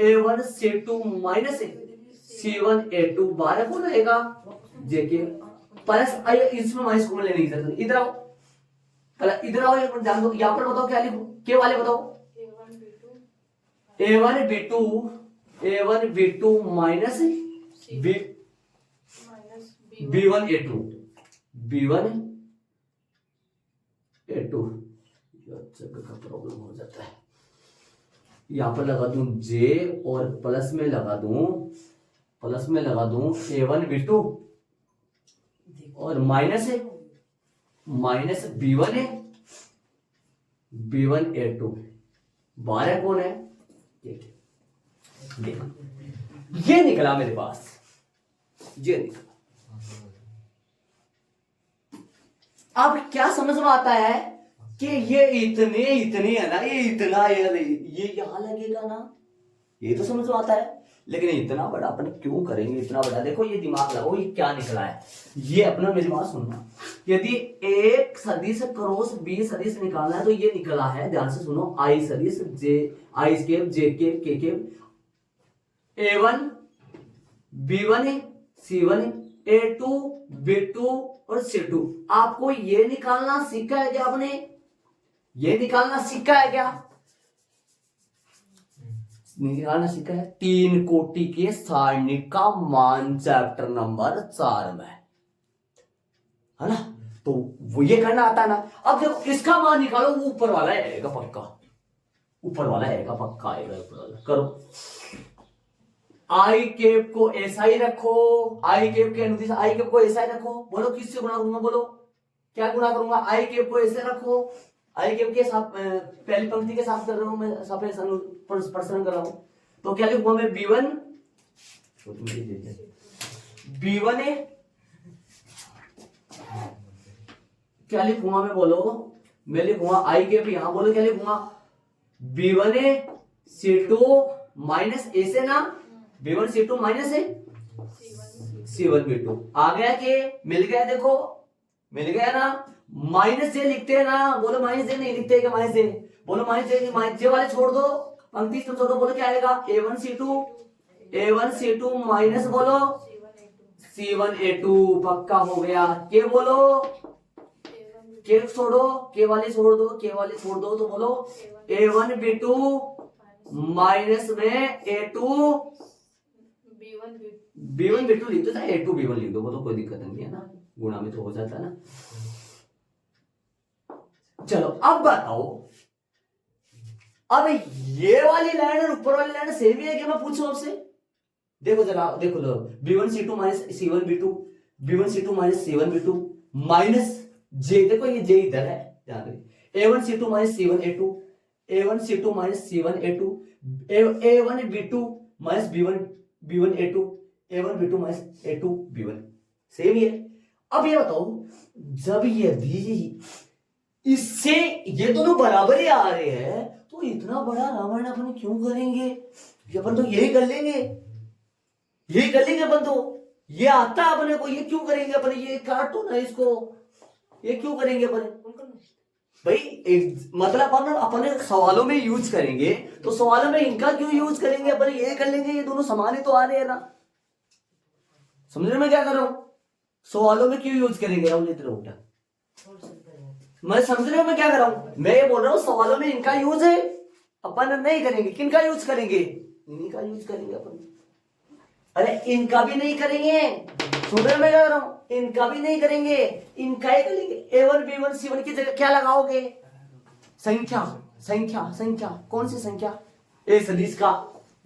A1 C2 minus C1 A2 12 कौन रहेगा, जेके, प्लस इसमें माइनस कॉमन लेने की जरूरत नहीं, इधर आओ, इधर आओ, ये ध्यान दो, यहां पर बताओ क्या लिखूं, के वाले बताओ, A1 B2 minus B1 A2 जगह का प्रॉब्लम हो जाता है, यहां पर लगा दूं J और प्लस में लगा दूं A1 B2 और माइनस B1 A2 12 कौन है, ये निकला मेरे पास, ये निकला। अब क्या समझ में आता है कि ये इतने है ना, ये इतना ये यहां लगेगा ना, ये तो समझ में आता है, लेकिन इतना बड़ा अपन क्यों करेंगे, इतना बड़ा, देखो ये दिमाग लगाओ, ये क्या निकला है, ये अपना मेरी बात सुनना, यदि एक सदिश क्रॉस बी सदिश निकालना है तो ये निकला है, ध्यान से सुनो, आई सदिश आई केप जे केप के cap A1 B1 C1 A2 B2 और C2। आपको ये निकालना सीखा है क्या आपने? ये निकालना सीखा है क्या? निकालना सीखा है। 3 कोटि के सारणी का मान चैप्टर नंबर 4 में है ना। तो वो ये करना आता है ना। अब देखो इसका मान निकालो, वो ऊपर वाला आएगा पक्का, ऊपर वाला आएगा पक्का आएगा ऊपर वाला। करो आई कैप को ऐसा ही रखो, आई कैप के अनुदिश आई कैप को ऐसा ही रखो। बोलो किससे गुणा करूंगा? बोलो क्या गुणा करूंगा? आई कैप को ऐसे रखो, आई कैप के साथ पहली पंक्ति के साथ कर रहा हूं मैं, प्रसरण कर रहा हूं। तो क्या लिखूंगा मैं? B1 B1 है, क्या लिखूंगा मैं? बोलो मैं लिखूंगा आई कैप यहां। बोलो क्या लिखूंगा? B1 है C2 माइनस ए से ना, B1 C2 माइनस है C1 B2। आ गया कि मिल गया? देखो मिल गया ना। माइनस जे लिखते हैं ना। बोलो माइनस जे नहीं लिखते क्या? माइनस जे बोलो, माइनस जे, माइनस जे वाले छोड़ दो, पंक्ति तुम छोड़ दो। बोलो क्या आएगा? A1 C2 माइनस बोलो C1 A2। पक्का हो गया। के बोलो के छोड़ो, के वाले छोड़ दो, के वाले छोड़ दो। तो बोलो A1 B2 माइनस में A2 B1 B2 लिख दो, चाहे A2 B1 लिख दो, वो तो कोई दिक्कत नहीं है ना, गुणा में तो हो जाता है ना। चलो अब बताओ, अब ये वाली लाइन और ऊपर वाली लाइन सेम ही है क्या? मैं पूछूं आपसे। देखो जरा, देखो लो, B1 C2 minus C1 B2, B1 C2 minus C1 B2 minus J. देखो ये जे इधर है, ध्यान दे। A1 C2 minus C1 A2, A1 C2 minus C1 A2, A1 B2 minus B1 A2, A1 B2 minus A2 B1। Same ही है। अब ये बताओ, जब यदि इससे ये दोनों बराबर ही आ रहे हैं, तो इतना बड़ा रामायण अपन क्यों करेंगे? अपन तो यही कर लेंगे, यही कर लेंगे अपन तो। ये आता है अपने को, ये क्यों करेंगे अपन? ये काटो ना इसको, ये क्यों करेंगे अपन भाई? मतलब अपन अपने सवालों में यूज करेंगे, तो सवालों में इनका क्यों यूज करेंगे? अपन ये कर लेंगे, ये दोनों समान ही तो आ रहे हैं ना। समझने में क्या कर रहा हूं? सवालों में क्यों यूज करेंगे? राहुल इधर उठा, मैं समझ रहे हो मैं क्या कर रहा हूं? मैं ये बोल रहा हूं सवालों में इनका यूज है, अपन नहीं करेंगे। किनका यूज करेंगे? इन्हीं का यूज करेंगे अपन। अरे इनका भी नहीं करेंगे, सुन रहे हो मैं क्या कर रहा हूं? इनका भी नहीं करेंगे, इनका ही करेंगे। A1 B1 C1 की जगह क्या लगाओगे? संख्या, संख्या, संख्या। कौन सी संख्या? एक सदिश का,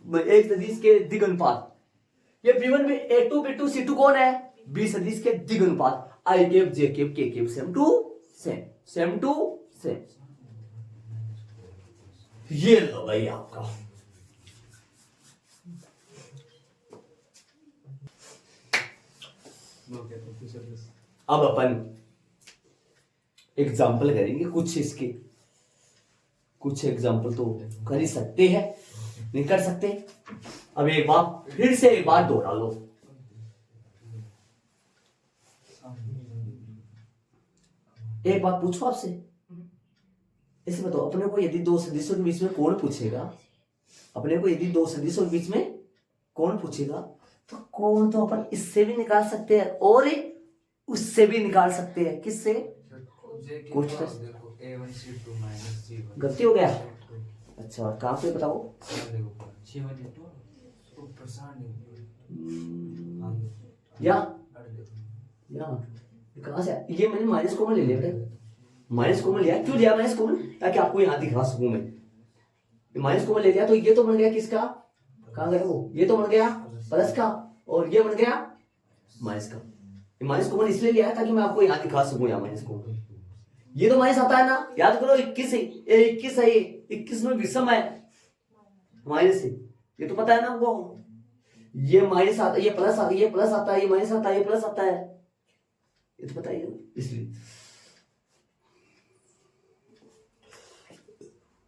एक सदिश के द्विगुणपात। ये B1 में A2 B2 C2 कौन है? बी सदिश के द्विगुणपात। I cap J cap K cap same to same, same to same. ये लो भाई आपका। अब अपन एग्जाम्पल करेंगे कुछ, इसके कुछ एग्जाम्पल तो कर ही सकते हैं, नहीं कर सकते? अब एक बार फिर से एक बार दोहरा लो। एक बात पूछो आपसे, ऐसे बताओ, अपने को यदि दो सदिशों के बीच में कौन पूछेगा? अपने को यदि दो सदिशों के बीच में कौन पूछेगा, तो कौन तो अपन इससे भी निकाल सकते हैं और उससे भी निकाल सकते हैं। किससे? गलती हो गया। अच्छा कहां पे बताओ? या कहां से? ये मैंने माइनस कॉमन ले लिया बेटा, माइनस कॉमन लिया। क्यों लिया माइनस कॉमन? ताकि आपको यहां दिखा सकूं मैं। माइनस कॉमन ले लिया तो ये तो बन गया किसका? कहां गया वो? ये तो बन गया प्लस का, और ये बन गया माइनस का। माइनस कॉमन इसलिए लिया ताकि मैं आपको यहां दिखा सकूं, यहां माइनस कॉमन। ये तो माइनस आता है ना, याद करो 21 है, 21 है, 21 में विषम है, माइनस है, ये तो पता है ना वो। ये माइनस आता है, ये प्लस आता है, ये प्लस आता है, ये माइनस आता है, ये प्लस आता है, ये तो पता ही है। इसलिए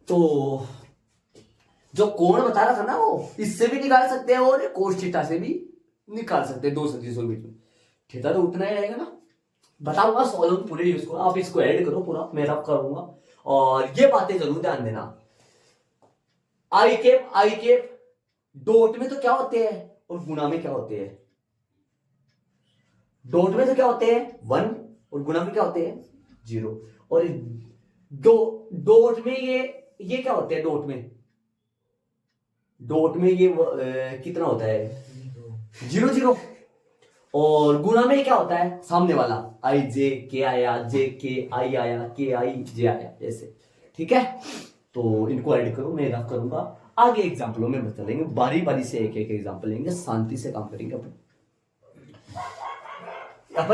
तो जो कोण बता रहा था ना, वो इससे भी निकाल सकते हैं और कोस थीटा से भी निकाल सकते हैं, दो सदिशों के बीच में। थीटा तो उतना ही रहेगा ना। बताऊंगा सॉल्व पूरे यूज को, आप इसको ऐड करो पूरा, मैं रब करूंगा। और ये बातें जरूर ध्यान देना। आई कैप डॉट में तो क्या होते हैं और गुणा में क्या होते हैं? डॉट में तो क्या होते हैं 1 और गुणा में क्या होते हैं 0। और दो डॉट में ये क्या होते हैं डॉट में ये कितना होता है 0 0। और गुणा में क्या होता है सामने वाला आई जे के आया जे के आई आया के आई जे आया ऐसे। ठीक है, तो इनको ऐड करो, मैं रफ करूंगा। आगे एग्जाम्पलों में चलेंगे, बारी बारी से एक एक एग्जाम्पल लेंगे, शांति से काम करेंगे अपन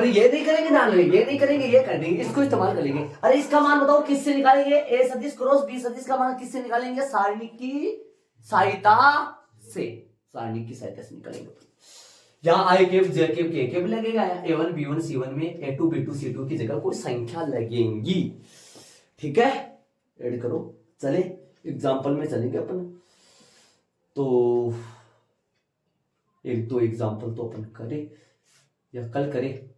ये नहीं करेंगे ना, ये नहीं करेंगे, ये कर देंगे, इसको इस्तेमाल कर लेंगे। अरे इसका मान बताओ किससे निकालेंगे, ए सदिश क्रॉस बी सदिश का मान किससे निकालेंगे, सारणी की सहायता से, सारणी की सहायता से निकालेंगे। यहाँ आई केप जे केप के केप लगेगा, A1 B1 C1 में A2 B2 C2 की जगह कोई संख्या लगेंगी। ठीक है, ऐड करो। चले एग्जाम्पल में चलेंगे अपन। तो एक दो एग्जाम्पल तो अपन करें या कल करें,